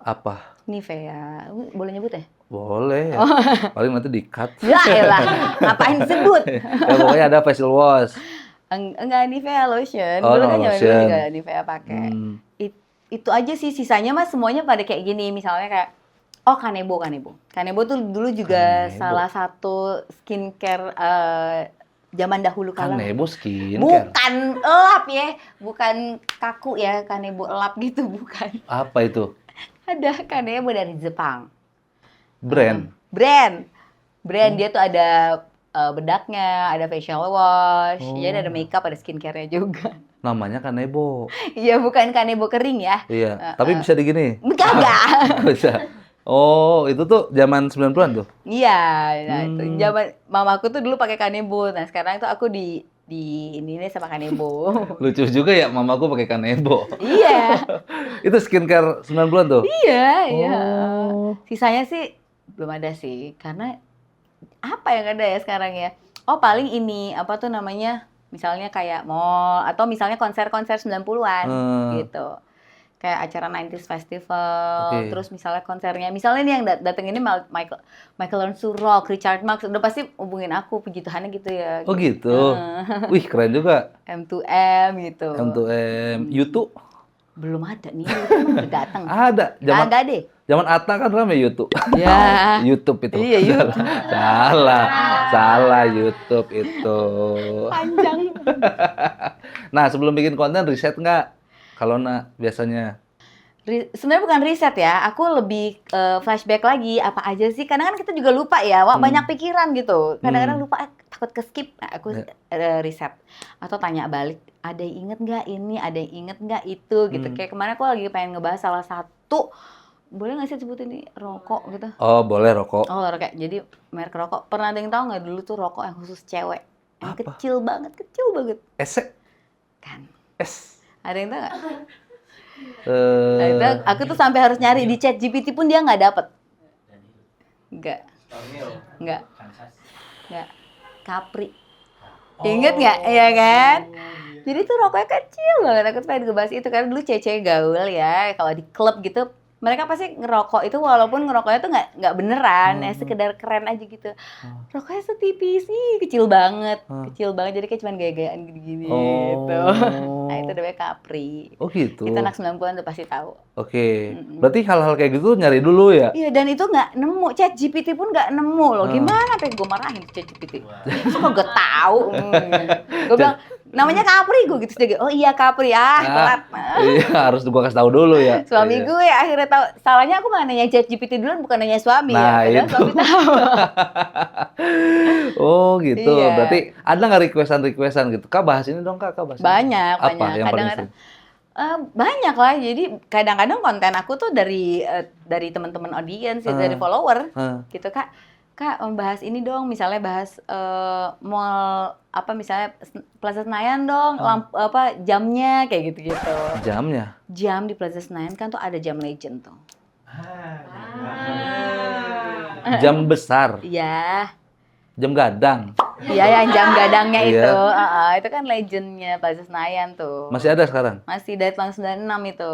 Apa? Nivea, boleh nyebut ya? Boleh. Paling nanti di-cut. Ya elah, ngapain disebut? Ya pokoknya ada facial wash. Enggak, Nivea lotion. Oh, Dulu kan lotion. dulu juga Nivea pakai. Itu aja sih, sisanya mah semuanya pada kayak gini. Misalnya kayak Kanebo. Kanebo tuh dulu juga salah satu skincare zaman dahulu kala. Kanebo skincare? Bukan elap ya, bukan kaku ya, Kanebo elap gitu, bukan. Apa itu? Ada Kanebo dari Jepang. Brand? Brand, dia tuh ada bedaknya, ada facial wash, ya ada makeup, ada skincare-nya juga. Namanya Kanebo? Iya, bukan Kanebo kering ya. Iya, tapi bisa digini? Enggak. Bisa. Oh, itu tuh zaman 90-an tuh? Iya, nah itu zaman mamaku tuh dulu pakai Kanebo. Nah, sekarang tuh aku di ini sama Kanebo. Lucu juga ya, mamaku pakai Kanebo. Iya. Itu skincare 90-an tuh? Iya. Sisanya sih belum ada sih, karena apa yang ada ya sekarang ya? Paling ini, apa tuh namanya? Misalnya kayak mall, atau misalnya konser-konser 90-an gitu. Kayak acara 90s Festival, terus misalnya konsernya, misalnya nih yang dateng ini Michael Learns to Rock, Richard Marx, udah pasti hubungin aku, puji Tuhannya gitu ya. Oh gitu? Wih keren juga. M2M gitu. M2M, YouTube? Belum ada nih, YouTube udah dateng. Ada. Agak deh. Zaman Atta kan rame YouTube. Ya. YouTube itu. Iya, YouTube. Salah YouTube itu. Panjang. Nah sebelum bikin konten riset nggak? Kalau biasanya? Sebenarnya bukan riset ya, aku lebih flashback lagi apa aja sih. Kadang kan kita juga lupa ya, banyak pikiran gitu. Kadang-kadang lupa, takut ke-skip. Nah, aku riset atau tanya balik, ada yang inget nggak ini, ada yang inget nggak itu gitu. Kayak kemarin aku lagi pengen ngebahas salah satu, boleh nggak sih sebutin ini rokok gitu? Oh boleh rokok. Oh rokok, jadi merek rokok. Pernah ada yang tahu nggak dulu tuh rokok yang khusus cewek, yang apa? kecil banget. Esek? Kan? Es? Ada yang tahu nggak? Nah, itu aku tuh sampai harus nyari di ChatGPT pun dia nggak dapet. Nggak. Capri. Ingat nggak? Iya kan? Jadi tuh rokoknya kecil banget. Aku tuh pengen ngebahas itu karena dulu cewek-cewek gaul ya. Kalau di klub gitu, mereka pasti ngerokok itu walaupun ngerokoknya tuh nggak beneran, ya sekedar keren aja gitu. Rokoknya setipis sih, kecil banget. Jadi kayak cuman gaya-gayaan gini-gini gitu. Nah itu namanya Capri. Oh gitu? Itu anak 90-an tuh pasti tahu. Oke. Berarti hal-hal kayak gitu nyari dulu ya? Iya, dan itu nggak nemu. ChatGPT pun nggak nemu loh. Gimana pengen gue marahin ChatGPT? Kok gue tahu? Gue bilang, namanya Capri, gue gitu sih. Oh iya Capri, telat. Iya, harus gue kasih tahu dulu ya. Suami gue akhirnya tahu. Salahnya aku malah nanya ChatGPT duluan, bukan nanya suami nah, ya. Padahal itu. suami tahu. Oh gitu. Iya. Berarti ada nggak requestan gitu? Kak bahas ini dong Kak, bahas ini. Banyak. Apa yang paling Kadang-kadang Banyak lah. Jadi kadang-kadang konten aku tuh dari teman-teman audiens, dari follower, gitu Kak. Kak, bahas ini dong, misalnya bahas mall apa misalnya Plaza Senayan dong, jamnya kayak gitu-gitu. Jamnya? Jam di Plaza Senayan kan tuh ada jam legend tuh. Jam besar, Iya. jam gadang. Iya, yang jam gadangnya Iya. itu. Itu kan legendnya Plaza Senayan tuh. Masih ada sekarang? Masih dari tahun 96 itu.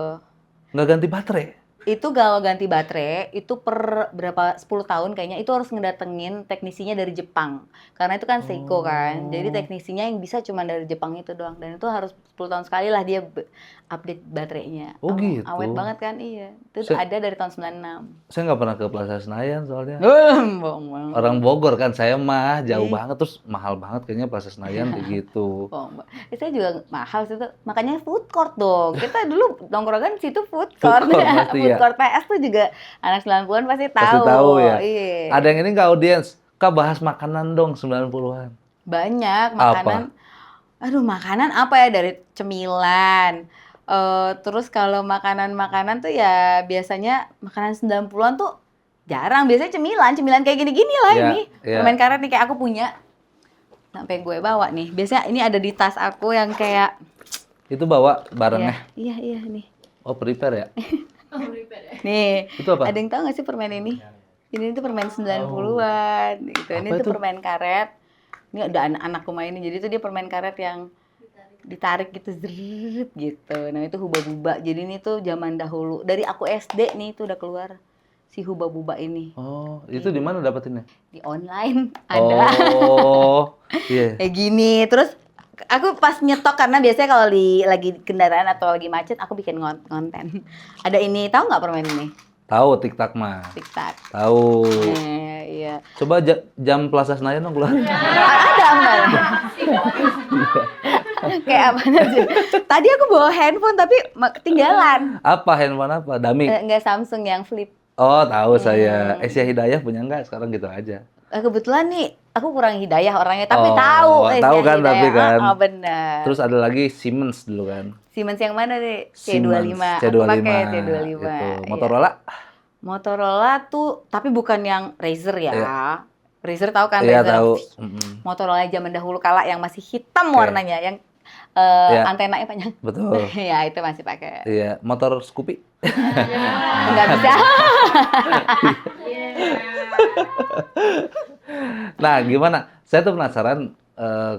Nggak ganti baterai? Itu kalau ganti baterai, itu per berapa 10 tahun kayaknya itu harus ngedatengin teknisinya dari Jepang. Karena itu kan Seiko kan. Jadi teknisinya yang bisa cuma dari Jepang itu doang. Dan itu harus 10 tahun sekali lah dia update baterainya. Oh, gitu. Awet banget kan? Iya. Itu ada dari tahun 96. Saya nggak pernah ke Plaza Senayan soalnya. Bohong banget. Orang Bogor kan, saya mah jauh banget, terus mahal banget kayaknya Plaza Senayan kayak gitu. Bohong banget. Saya juga mahal situ. Makanya food court dong. Kita dulu nongkrongan situ food court. Food court pasti, Food ya. court PS tuh juga anak 90-an pasti tahu. Pasti tahu ya. Iya. Ada yang ini nggak audiens? Kak bahas makanan dong 90-an. Banyak makanan. Aduh, makanan apa ya, dari cemilan. Terus kalau makanan-makanan tuh ya biasanya makanan 90-an tuh jarang. Biasanya cemilan kayak gini-gini lah ini. Permen karet nih kayak aku punya. Sampai gue bawa nih. Biasanya ini ada di tas aku yang kayak Itu bawa barangnya? Iya nih. Oh, prepare ya? Nih. Itu apa? Ada yang tahu nggak sih permen ini? Ini tuh permen 90-an gitu. Ini tuh permen karet. Ini ada anak-anakku mainin. Jadi itu dia permen karet yang ditarik gitu, zrrrt gitu. Nah, itu Huba-Buba. Jadi ini tuh zaman dahulu. Dari aku SD nih itu udah keluar si Huba-Buba ini. Oh, itu di mana dapetinnya? Di online ada. Oh, iya. Kayak gini. Terus aku pas nyetok, karena biasanya kalau lagi kendaraan atau lagi macet aku bikin konten. Ada ini, tahu nggak permen ini? Tahu TikTok mah. TikTok. Tahu. Iya. Coba jam Plaza Senayan dong keluar. Ada enggak? Kayak apa aja. Tadi aku bawa handphone tapi ketinggalan. Apa handphone apa? Dami. Enggak, Samsung yang flip. Oh, tahu saya. Asia Hidayah punya nggak? Sekarang gitu aja. Kebetulan nih aku kurang hidayah orangnya, tapi Oh, tahu tahu kan, Hidayah. tapi kan. Oh, benar. Terus ada lagi Siemens dulu kan. Siemens yang mana nih? Siemens, C25. C25. Aku pakai C25. Itu. Iya. Motorola? Motorola tuh, tapi bukan yang Razer ya. Iya. Razer tahu kan? Iya, Razer. tahu. Motorola zaman dahulu kala yang masih hitam warnanya, yang antenanya panjang. Betul. Ya, itu masih pakai. Iya, motor Scoopy. Enggak bisa. Nah, gimana? Saya tuh penasaran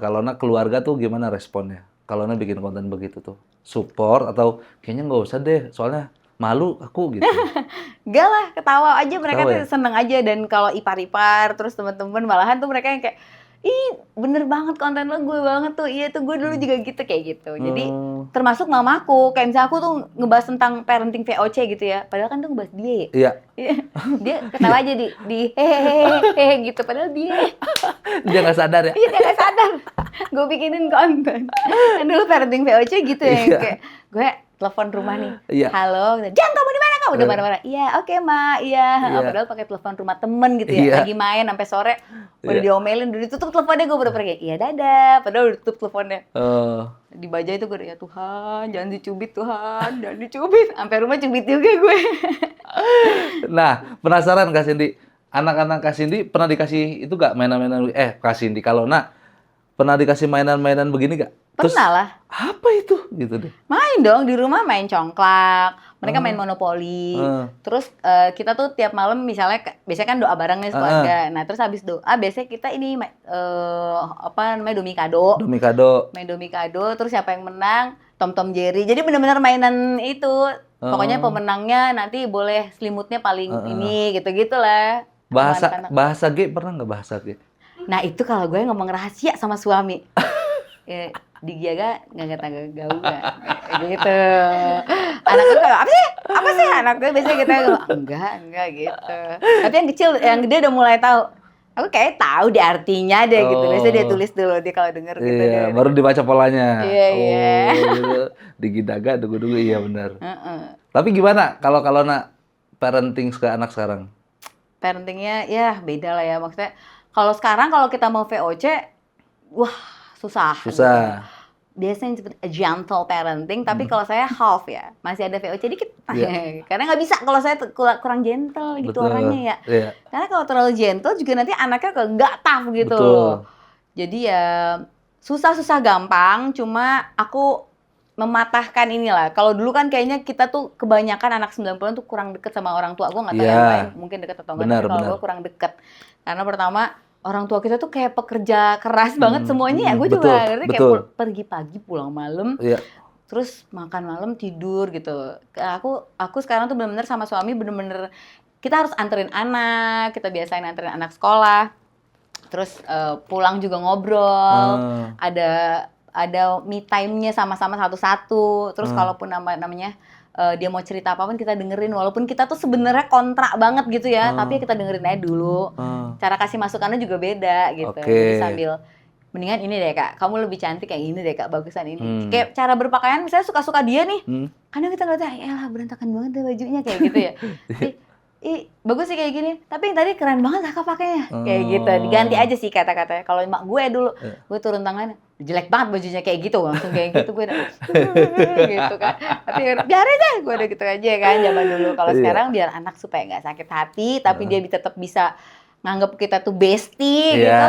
kalau keluarga tuh gimana responnya? Kalau bikin konten begitu tuh, support atau kayaknya nggak usah deh, soalnya malu aku gitu. Enggak lah, ketawa aja mereka Ketawa tuh ya? seneng aja. Dan kalau ipar-ipar terus teman-teman malahan tuh mereka yang kayak, ih bener banget konten lo, gue banget tuh, iya tuh gue dulu juga gitu, kayak gitu. Jadi termasuk mamaku, kayak misalnya aku tuh ngebahas tentang parenting VOC gitu ya, padahal kan tuh ngebahas dia ya. Iya. Dia ketawa aja di hehehe gitu, padahal dia Dia nggak sadar ya? iya, dia gak sadar gue bikinin konten. Kan dulu parenting VOC gitu ya, Iya. kayak gue telepon rumah nih, Iya. halo, Jang kamu di mana, kamu udah mana-mana, iya oke ma, iya. Iya. Padahal pakai telepon rumah temen gitu ya, Iya. lagi main sampai sore, udah Iya. diomelin, udah ditutup teleponnya, gue baru pergi, iya dadah, padahal udah tutup teleponnya. Oh, Di baja itu gue udah, ya Tuhan jangan dicubit, Tuhan jangan dicubit, sampai rumah cubit juga gue. nah, penasaran Kak Cindy, anak-anak Kak Cindy pernah dikasih itu gak mainan-mainan? Kak Cindy, kalau pernah dikasih mainan-mainan begini gak? Terus, Pernah lah. apa itu? Gitu deh. Main dong, di rumah main congklak, mereka main monopoli. Terus kita tuh tiap malam misalnya, biasanya kan doa bareng nih keluarga. Nah terus habis doa biasanya kita ini apa namanya, domikado. Domikado. Main domikado, terus siapa yang menang, Tom Jerry. Jadi benar-benar mainan itu. Pokoknya pemenangnya nanti boleh selimutnya paling ini, gitu-gitu lah. Bahasa G pernah nggak bahasa G? Nah itu kalau gue ngomong rahasia sama suami. Ya, dijaga nggak gaul nggak gitu. Anak gue kayak apa sih anak gue biasanya kita enggak gitu. Tapi yang kecil, yang gede udah mulai tahu. Aku kayak tahu deh artinya deh gitu. Biasanya dia tulis dulu, dia kalau denger gitu Iya, deh. baru dibaca polanya. Iya. Gitu. Digidaga, dugu-dugu, iya benar. Tapi gimana kalau parenting ke anak sekarang? Parentingnya ya beda lah ya, maksudnya. Kalau sekarang kalau kita mau VOC, wah susah. Susah. biasanya disebut gentle parenting, tapi kalau saya half ya, masih ada VOC dikit. Karena nggak bisa kalau saya kurang gentle gitu Betul. orangnya ya. Iya. Karena kalau terlalu gentle juga nanti anaknya nggak tough gitu Betul. loh. Jadi ya susah-susah gampang, cuma aku mematahkan inilah. Kalau dulu kan kayaknya kita tuh kebanyakan anak 90-an tuh kurang deket sama orang tua. Gue nggak tahu yang lain mungkin deket atau enggak, Benar, tapi kalau benar. gue kurang deket. Karena pertama orang tua kita tuh kayak pekerja keras banget semuanya ya. Gue juga betul, ngerti kayak betul. pergi pagi pulang malam. Iya. Terus makan malam tidur gitu. Aku sekarang tuh bener-bener sama suami bener-bener kita harus anterin anak, kita biasain anterin anak sekolah. Terus pulang juga ngobrol. Ada me time-nya sama-sama satu-satu. Terus kalaupun namanya dia mau cerita apapun kita dengerin, walaupun kita tuh sebenarnya kontrak banget gitu ya, tapi kita dengerin aja dulu. Cara kasih masukannya juga beda gitu. Jadi sambil mendingan ini deh Kak, kamu lebih cantik kayak gini deh Kak, bagusan ini. Kayak cara berpakaian misalnya suka-suka dia nih. Kadang kita ngeliatnya, elah berantakan banget deh bajunya kayak gitu ya. Bagus sih kayak gini, tapi yang tadi keren banget Kakak pakainya. Kayak gitu, diganti aja sih kata-katanya. Kalau emak gue dulu, gue turun tangan, jelek banget bajunya kayak gitu, langsung kayak gitu gue udah gitu kan. Tapi biarin deh, gue udah gitu aja kan zaman dulu. Kalau sekarang biar anak supaya nggak sakit hati, tapi dia tetap bisa nganggap kita tuh bestie gitu.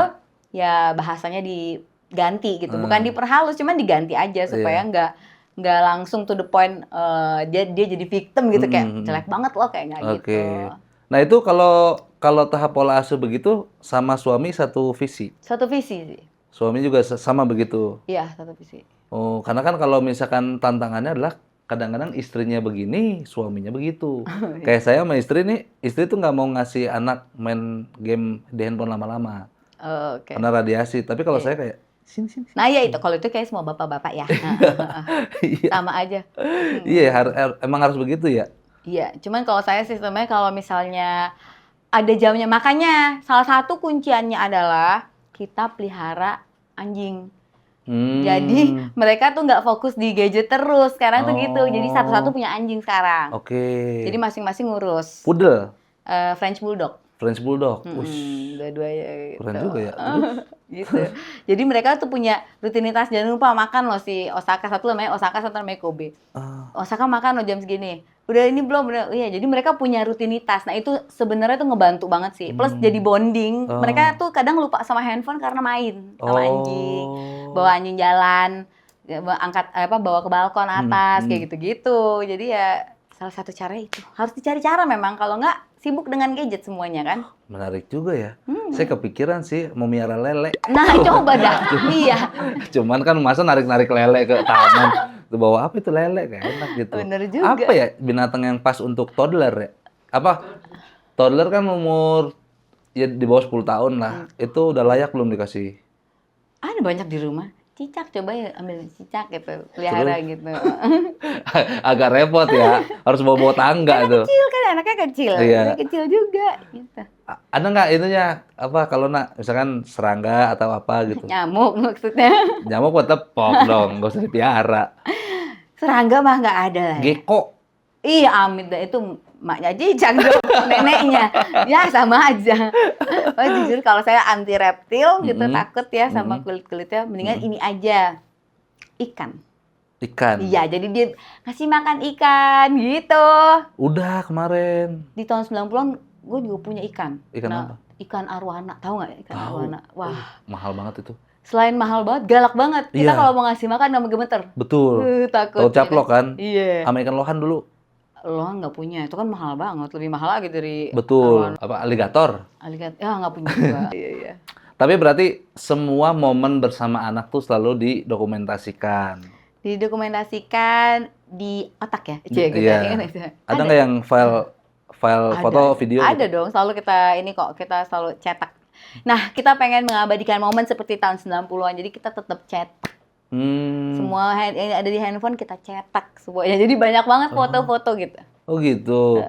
Ya bahasanya diganti gitu, bukan diperhalus, cuman diganti aja supaya nggak langsung to the point dia jadi victim gitu kayak jelek banget loh kayak nggak gitu. Nah itu kalau tahap pola asuh begitu sama suami satu visi. Satu visi sih. Suami juga sama begitu. Iya satu visi. Oh karena kan kalau misalkan tantangannya adalah kadang-kadang istrinya begini, suaminya begitu. Kayak saya sama istri nih, istri tuh nggak mau ngasih anak main game di handphone lama-lama. Karena radiasi. Tapi kalau saya kayak sini. Nah ya itu kalau itu kayak semua bapak-bapak ya. Sama aja. Iya, emang harus begitu ya. Iya, cuman kalau saya sistemnya kalau misalnya ada jamnya, makanya salah satu kunciannya adalah kita pelihara anjing. Jadi mereka tuh nggak fokus di gadget terus. Sekarang tuh gitu. Jadi satu-satu punya anjing sekarang. Jadi masing-masing ngurus. Poodle? French Bulldog. French Bulldog. Dua-duanya gitu. Keren juga ya. Gitu. Jadi mereka tuh punya rutinitas, jangan lupa makan loh si Osaka, satu namanya Osaka, satu namanya Kobe. Osaka makan loh jam segini. Udah ini belum, udah. Iya, jadi mereka punya rutinitas. Nah, itu sebenarnya tuh ngebantu banget sih. Plus jadi bonding. Mereka tuh kadang lupa sama handphone karena main sama anjing. Bawa anjing jalan, bawa ke balkon atas kayak gitu-gitu. Jadi ya salah satu cara itu. Harus dicari cara memang, kalau nggak sibuk dengan gadget semuanya kan. Menarik juga ya. Saya kepikiran sih mau miara lele. Nah, coba dah. Iya. Cuman kan masa narik-narik lele ke taman. Bawa apa itu lele? Kayak enak gitu. Bener juga. Apa ya binatang yang pas untuk toddler ya? Apa? Toddler kan umur ya di bawah 10 tahun lah. Itu udah layak belum dikasih? Ada banyak di rumah. Cicak, coba ya ambil cicak gitu, pelihara gitu. Agak repot ya. Harus bawa-bawa tangga tuh. Kecil kan, anaknya kecil. Iya. Kecil juga gitu. Ada nggak itunya apa kalau misalkan serangga atau apa gitu? Nyamuk maksudnya. Nyamuk tetep pok dong, nggak usah dipiara. Serangga mah nggak ada lah. Gecko. Iya, Amit itu maknya cicak dong, neneknya. Ya sama aja. Oh, jujur kalau saya anti reptil gitu, takut ya sama kulit-kulitnya, mendingan ini aja. Ikan. Iya, jadi dia kasih makan ikan gitu. Udah kemarin. Di tahun 90-an gue juga punya ikan. Ikan apa? Ikan arwana, tahu nggak ikan arwana? Wah, mahal banget itu. Selain mahal banget, galak banget. Kita kalau mau ngasih makan nggak gemeter. Betul. Takut. Tahu caplok kan? Iya. Sama ikan lohan dulu. Lohan nggak punya, itu kan mahal banget, lebih mahal lagi dari Betul. Apa aligator? Aligator, ya nggak punya juga. Iya. Tapi berarti semua momen bersama anak tuh selalu didokumentasikan. Didokumentasikan di otak ya? Iya. Ada nggak yang file foto, video? Ada dong, selalu kita selalu cetak. Nah, kita pengen mengabadikan momen seperti tahun 90-an, jadi kita tetap cetak. Semua yang ada di handphone kita cetak semuanya. Jadi banyak banget foto-foto gitu. Oh gitu.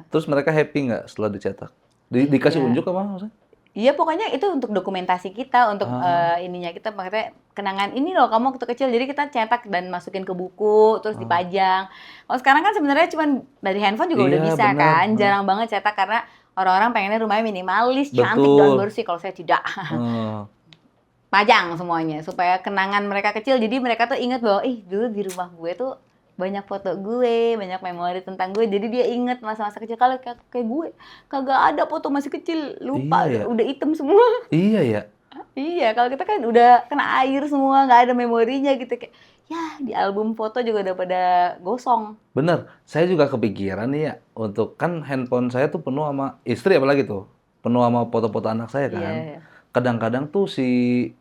Terus mereka happy nggak setelah dicetak? Dikasih unjuk apa maksudnya? Iya, pokoknya itu untuk dokumentasi kita, untuk ininya kita makanya kenangan ini loh kamu waktu kecil. Jadi kita cetak dan masukin ke buku, terus dipajang. Kalau sekarang kan sebenarnya cuma dari handphone juga udah bisa kan. Jarang banget cetak karena orang-orang pengennya rumahnya minimalis, cantik dan bersih. Kalau saya tidak. pajang semuanya supaya kenangan mereka kecil. Jadi mereka tuh inget bahwa dulu di rumah gue tuh banyak foto gue, banyak memori tentang gue. Jadi dia inget masa-masa kecil. Kalau kayak gue kagak ada foto masih kecil, lupa Iya ya. udah hitam semua. Iya ya. Iya, kalau kita kan udah kena air semua, nggak ada memorinya gitu kayak ya di album foto juga udah pada gosong. Bener, saya juga kepikiran nih ya, untuk kan handphone saya tuh penuh sama istri apalagi tuh, penuh sama foto-foto anak saya kan. Iya. Kadang-kadang tuh si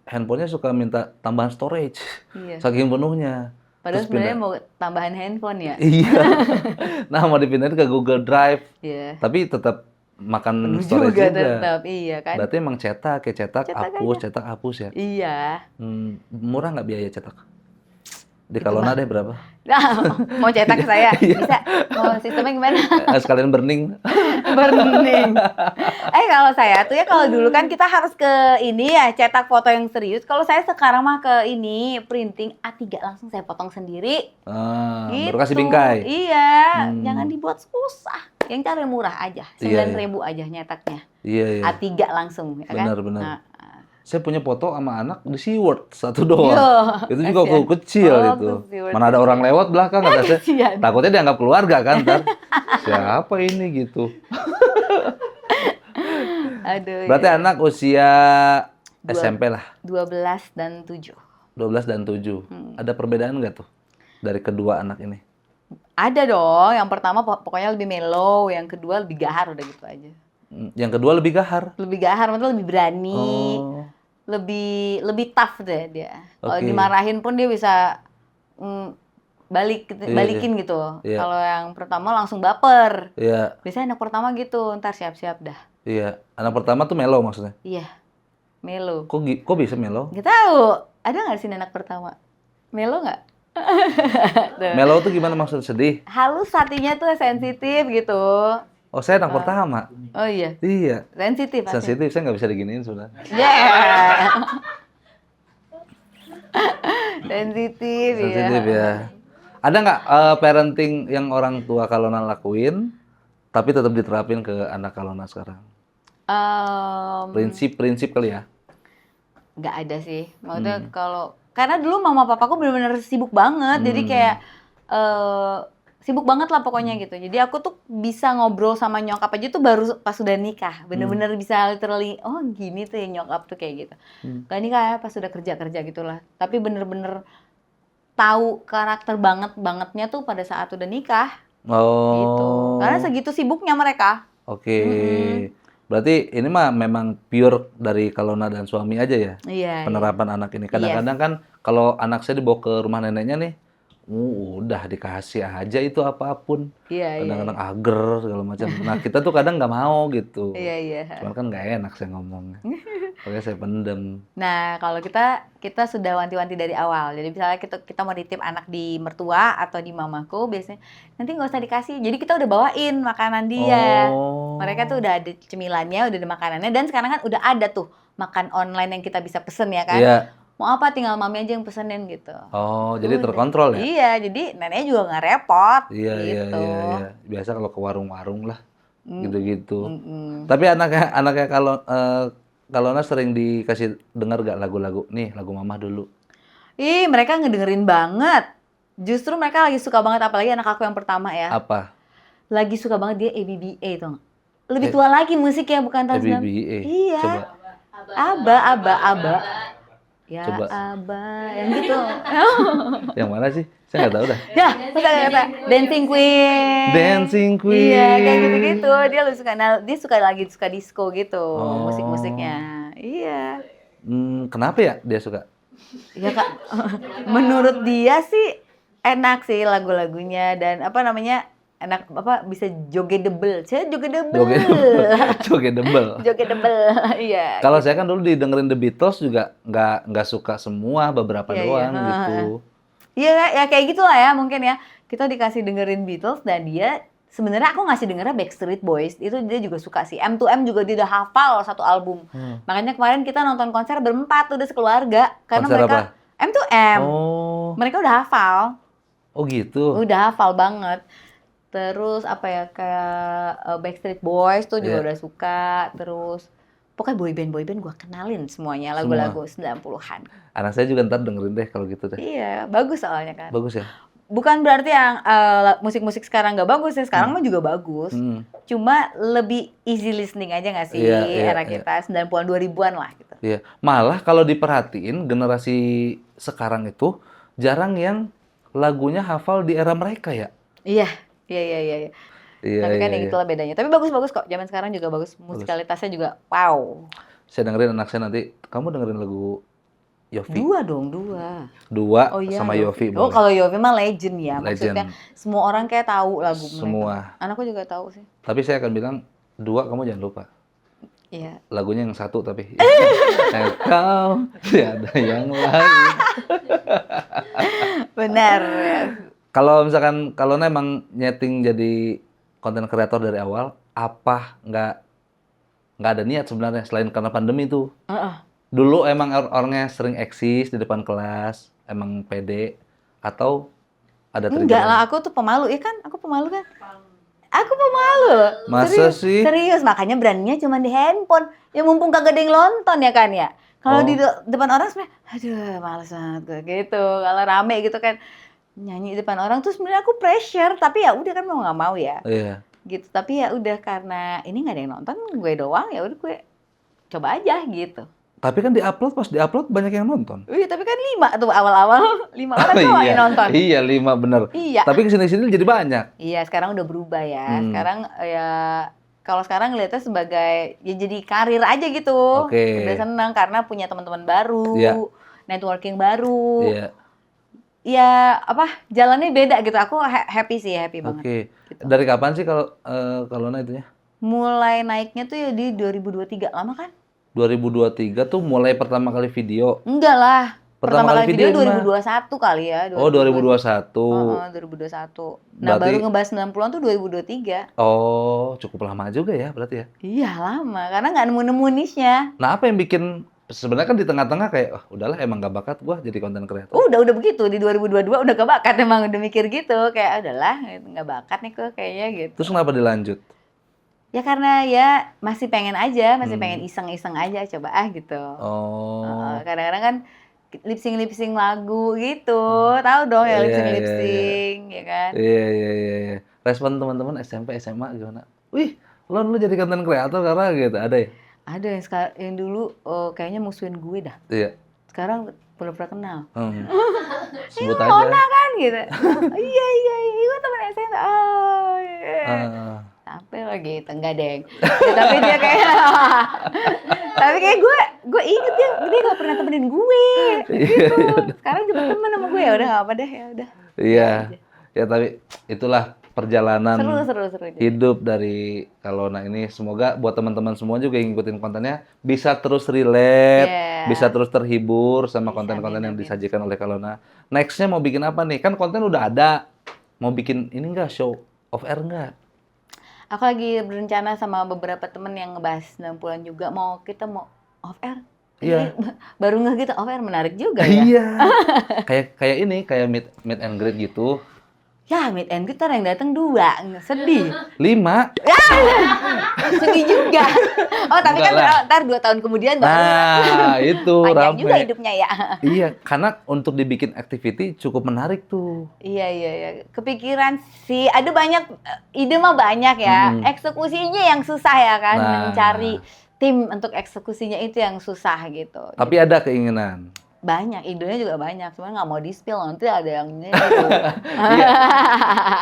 handphonenya suka minta tambahan storage, Iya. saking penuhnya. Padahal Terus sebenarnya pindah, mau tambahan handphone ya. iya. Nah mau dipindahin ke Google Drive, Iya. tapi tetap makan Penuh storage juga juga. tetap, iya kan. Berarti emang cetak, kayak cetak, Cetak hapus ya. Iya. Murah nggak biaya cetak? Di Itu Kalona mah. deh berapa? Nah, mau cetak saya Iya. bisa. Mau sistemnya gimana? Sekalian burning. Burning. Kalau saya tuh ya kalau dulu kan kita harus ke ini ya cetak foto yang serius. Kalau saya sekarang mah ke ini printing A3 langsung saya potong sendiri. Baru kasih bingkai. Iya, jangan dibuat susah. Yang cari murah aja, 9.000 aja nyetaknya. Iya. A3 langsung, ya kan? Benar. Nah, Saya punya foto sama anak di SeaWorld satu doang. Yo, Itu juga waktu kasihan. kecil Oh, itu. waktu SeaWorld Mana ada orang lewat belakang kata saya. Kasihan. Takutnya dianggap keluarga kan ntar. Siapa ini gitu. Aduh. Berarti ya. anak usia Dua- SMP lah. 12 dan 7. 12 dan 7. Ada perbedaan nggak tuh dari kedua anak ini? Ada dong. Yang pertama pokoknya lebih mellow, yang kedua lebih gahar udah gitu aja. Yang kedua lebih gahar. Lebih gahar, maksudnya lebih berani, Oh, lebih tough deh dia. Kalau Oke. dimarahin pun dia bisa Iya. balikin gitu. Iya. Kalau yang pertama langsung baper. iya, Biasanya anak pertama gitu, ntar siap-siap dah. iya. Anak pertama tuh melo maksudnya. Iya, mellow. Kok bisa melo? Gak tahu, ada nggak di sini anak pertama? Mellow nggak? Tuh. Melo tuh gimana maksudnya? Sedih? Halus hatinya tuh sensitif gitu. Oh, saya anak pertama. Oh iya, Iya. sensitif pasti. Sensitif, saya nggak bisa diginiin sudah. Yeah. Sensitif Sensitif ya. ya. Ada nggak parenting yang orang tua Kalona lakuin, tapi tetap diterapin ke anak Kalona sekarang? Prinsip-prinsip kali ya? Nggak ada sih. Maksudnya kalau karena dulu mama papaku benar-benar sibuk banget, jadi kayak sibuk banget lah pokoknya gitu. Jadi aku tuh bisa ngobrol sama nyokap aja tuh baru pas sudah nikah. Bener-bener bisa literally, oh gini tuh ya nyokap tuh kayak gitu. Gak nikah ya, pas sudah kerja-kerja gitulah. Tapi bener-bener tahu karakter bangetnya tuh pada saat udah nikah. Gitu. Oh, Karena segitu sibuknya mereka. oke. Berarti ini mah memang pure dari Kalona dan suami aja ya? Iya. Penerapan anak ini. Kadang-kadang kan kalau anak saya dibawa ke rumah neneknya nih, udah dikasih aja itu apapun. Iya. Kadang-kadang ager segala macam. Nah kita tuh kadang nggak mau gitu. Iya. Cuman kan nggak enak saya ngomongnya. Makanya saya pendem. Nah, kalau kita sudah wanti-wanti dari awal. Jadi misalnya kita mau nitip anak di mertua atau di mamaku, biasanya nanti nggak usah dikasih. Jadi kita udah bawain makanan dia. Oh. Mereka tuh udah ada cemilannya, udah ada makanannya, dan sekarang kan udah ada tuh makan online yang kita bisa pesen ya kan. Iya. Mau apa tinggal mami aja yang pesenin gitu. Oh, jadi Udah. terkontrol ya? Iya, jadi neneknya juga nggak repot. Iya, gitu. iya. Biasa kalau ke warung-warung lah, gitu-gitu. Mm-mm. Tapi anaknya kalau Kalona sering dikasih dengar gak lagu-lagu? Nih, lagu Mama dulu. Ih, mereka ngedengerin banget. Justru mereka lagi suka banget, apalagi anak aku yang pertama ya. Apa? Lagi suka banget dia ABBA tuh. Lebih tua lagi musiknya, bukan tahun 90. ABBA. Iya. Coba. Aba. Ya Coba. Aba, yang gitu. Yang mana sih? Saya nggak tahu dah. Ya, kata Dancing Queen. Dancing Queen. Iya, kayak gitu-gitu. Dia suka disco gitu, Oh. musik-musiknya. Iya. Kenapa ya dia suka? Ya Kak, menurut dia sih enak sih lagu-lagunya dan apa namanya enak apa bisa jogetable. Saya jogetable. Jogetable. Jogetable. Iya. Kalau saya kan dulu didengerin The Beatles juga nggak suka semua, beberapa Iya, doang iya. gitu. Iya ya kayak gitulah ya mungkin ya. Kita dikasih dengerin Beatles dan dia sebenarnya aku ngasih dengernya Backstreet Boys. Itu dia juga suka sih. M2M juga dia udah hafal satu album. Makanya kemarin kita nonton konser berempat tuh udah sekeluarga karena Konser mereka apa? M2M. Oh, Mereka udah hafal. oh gitu. Udah hafal banget. Terus apa ya kayak Backstreet Boys tuh juga Iya. udah suka. Terus Pokoknya boyband gue kenalin semuanya lagu-lagu 90-an. Anak saya juga ntar dengerin deh kalau gitu deh. Iya, bagus soalnya kan. Bagus ya? Bukan berarti yang musik-musik sekarang nggak bagus ya, sekarang mah juga bagus. Cuma lebih easy listening aja nggak sih era kita 90-an 2000-an lah gitu. Iya, malah kalau diperhatiin generasi sekarang itu jarang yang lagunya hafal di era mereka ya. Iya. Tapi kan yang itulah bedanya. Tapi bagus-bagus kok. Zaman sekarang juga bagus. Musikalitasnya juga wow. Saya dengerin anak saya nanti. Kamu dengerin lagu Yofi? Dua. Sama Yofi. Oh, kalau Yofi mah legend ya. Legend. Maksudnya semua orang kayak tahu lagu semua. mereka. Anakku juga tahu sih. Tapi saya akan bilang 2 kamu jangan lupa. Iya. Lagunya yang 1 tapi. Kau tiada yang lain. Benar. Kalau misalkan kalau emang nyeting jadi konten kreator dari awal, apa nggak ada niat sebenarnya selain karena pandemi itu. Dulu emang orangnya sering eksis di depan kelas, emang pede atau ada trigger? Enggak lah, aku tuh pemalu ya kan? Aku pemalu kan? Aku pemalu. Masa sih? Serius, makanya beraninya cuma di handphone. Ya mumpung kagak ada yang nonton ya kan ya. Kalau di depan orang sebenarnya, aduh males banget gue gitu. Kalau rame gitu kan nyanyi di depan orang tuh sebenarnya aku pressure, tapi ya udah kan mau nggak mau ya. Iya. Gitu. Tapi ya udah karena ini nggak ada yang nonton, gue doang ya udah gue coba aja gitu. Tapi kan pas diupload banyak yang nonton. Iya, tapi kan 5 tuh awal-awal 5 orang doang yang nonton. Iya, 5 bener. Iya. Tapi kesini-sini jadi banyak. Iya, sekarang udah berubah ya. Sekarang ya kalau sekarang ngeliatnya sebagai ya jadi karir aja gitu. Udah seneng karena punya teman-teman baru, networking baru. Iya. Ya jalannya beda gitu. Aku happy banget. Gitu. Dari kapan sih kalau itunya? Mulai naiknya tuh ya di 2023, lama kan? 2023 tuh mulai pertama kali video. Enggak lah. Pertama kali video 2021 kali ya. 2021. 2021. Nah, baru ngebahas 90-an tuh 2023. Oh, cukup lama juga ya berarti ya? Iya, lama. Karena nggak nemu-nemu niche-nya. Nah, apa yang bikin sebenarnya kan di tengah-tengah kayak udahlah emang gak bakat gua jadi konten kreator. Udah begitu di 2022 udah gak bakat, emang udah mikir gitu kayak udahlah nggak bakat nih kok kayaknya gitu. Terus kenapa dilanjut? Ya karena ya masih pengen aja, pengen iseng-iseng aja coba gitu. Kadang-kadang kan lip-sync lagu gitu. Tahu dong ya lip-sync ya kan? Iya. Respon teman-teman SMP, SMA gimana? Wih, lu jadi konten kreator karena gitu, ada ya? Ada yang dulu kayaknya musuhin gue dah. Iya. Sekarang belum pernah kenal. Sebut aja. Mona kan gitu. Iya, gue teman SMA. Oh, iya. Sampai lagi gitu, enggak deng. Ya, tapi dia kayak tapi kayak gue inget dia gak pernah temenin gue. Gitu. Sekarang juga temen sama gue, ya udah enggak apa deh, ya udah. Iya. Ya tapi itulah perjalanan seru. hidup dari Kalona ini. Semoga buat teman-teman semua juga yang ngikutin kontennya bisa terus relate, bisa terus terhibur sama konten-konten yang disajikan oleh Kalona. Nextnya mau bikin apa nih? Kan konten udah ada. Mau bikin ini nggak, show off air nggak? Aku lagi berencana sama beberapa temen yang ngebahas 90-an juga. Kita mau off air. Iya. Baru nggak gitu, off air menarik juga ya. Iya. kayak meet and greet gitu. Ya, meet and greet yang datang 2, sedih. 5. Sedih juga. Oh, tapi kan ntar 2 tahun kemudian baru. Nah, itu panjang rame. juga hidupnya ya. Iya, karena untuk dibikin activity cukup menarik tuh. Iya. Kepikiran sih, ada banyak, ide mah banyak ya. Eksekusinya yang susah ya kan, mencari tim untuk eksekusinya itu yang susah gitu. Tapi ada keinginan. Banyak, idenya juga banyak, cuman nggak mau di-spill, nanti ada yang ini. Iya.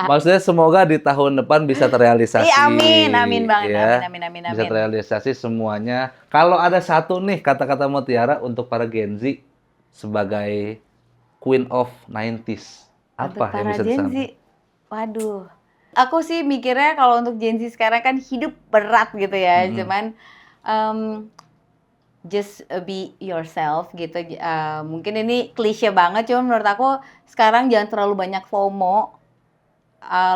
Maksudnya semoga di tahun depan bisa terrealisasi. Amin banget, ya. amin. Bisa terrealisasi semuanya. Kalau ada satu nih kata-kata Mutiara untuk para Gen Z sebagai Queen of 90s, apa yang bisa Gen Z, waduh. Aku sih mikirnya kalau untuk Gen Z sekarang kan hidup berat gitu ya, cuman just be yourself gitu. Mungkin ini klise banget, cuma menurut aku sekarang jangan terlalu banyak FOMO.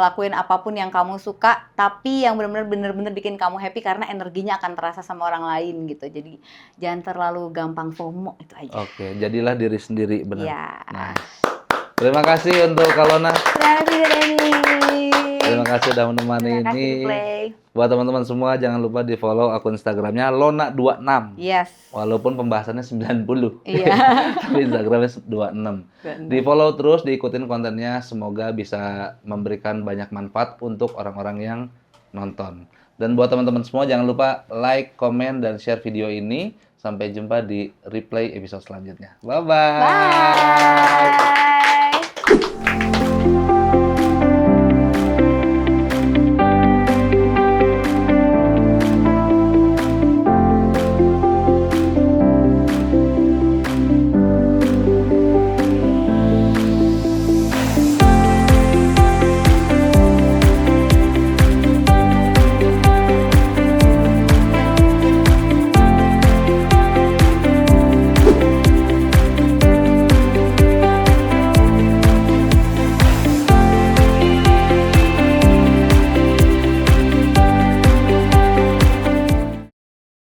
Lakuin apapun yang kamu suka, tapi yang benar-benar bikin kamu happy karena energinya akan terasa sama orang lain gitu. Jadi jangan terlalu gampang FOMO, itu aja. Oke, jadilah diri sendiri, benar. Ya. Nah, terima kasih untuk Kalona. Terima kasih, Denny. Terima kasih udah menemani Terima kasih, ini. Play. Buat teman-teman semua jangan lupa di follow akun Instagramnya Lona26. Yes. Walaupun pembahasannya 90. Iya. Tapi Instagramnya 26. Di follow terus, diikutin kontennya. Semoga bisa memberikan banyak manfaat untuk orang-orang yang nonton. Dan buat teman-teman semua jangan lupa like, komen, dan share video ini. Sampai jumpa di replay episode selanjutnya. Bye-bye. Bye.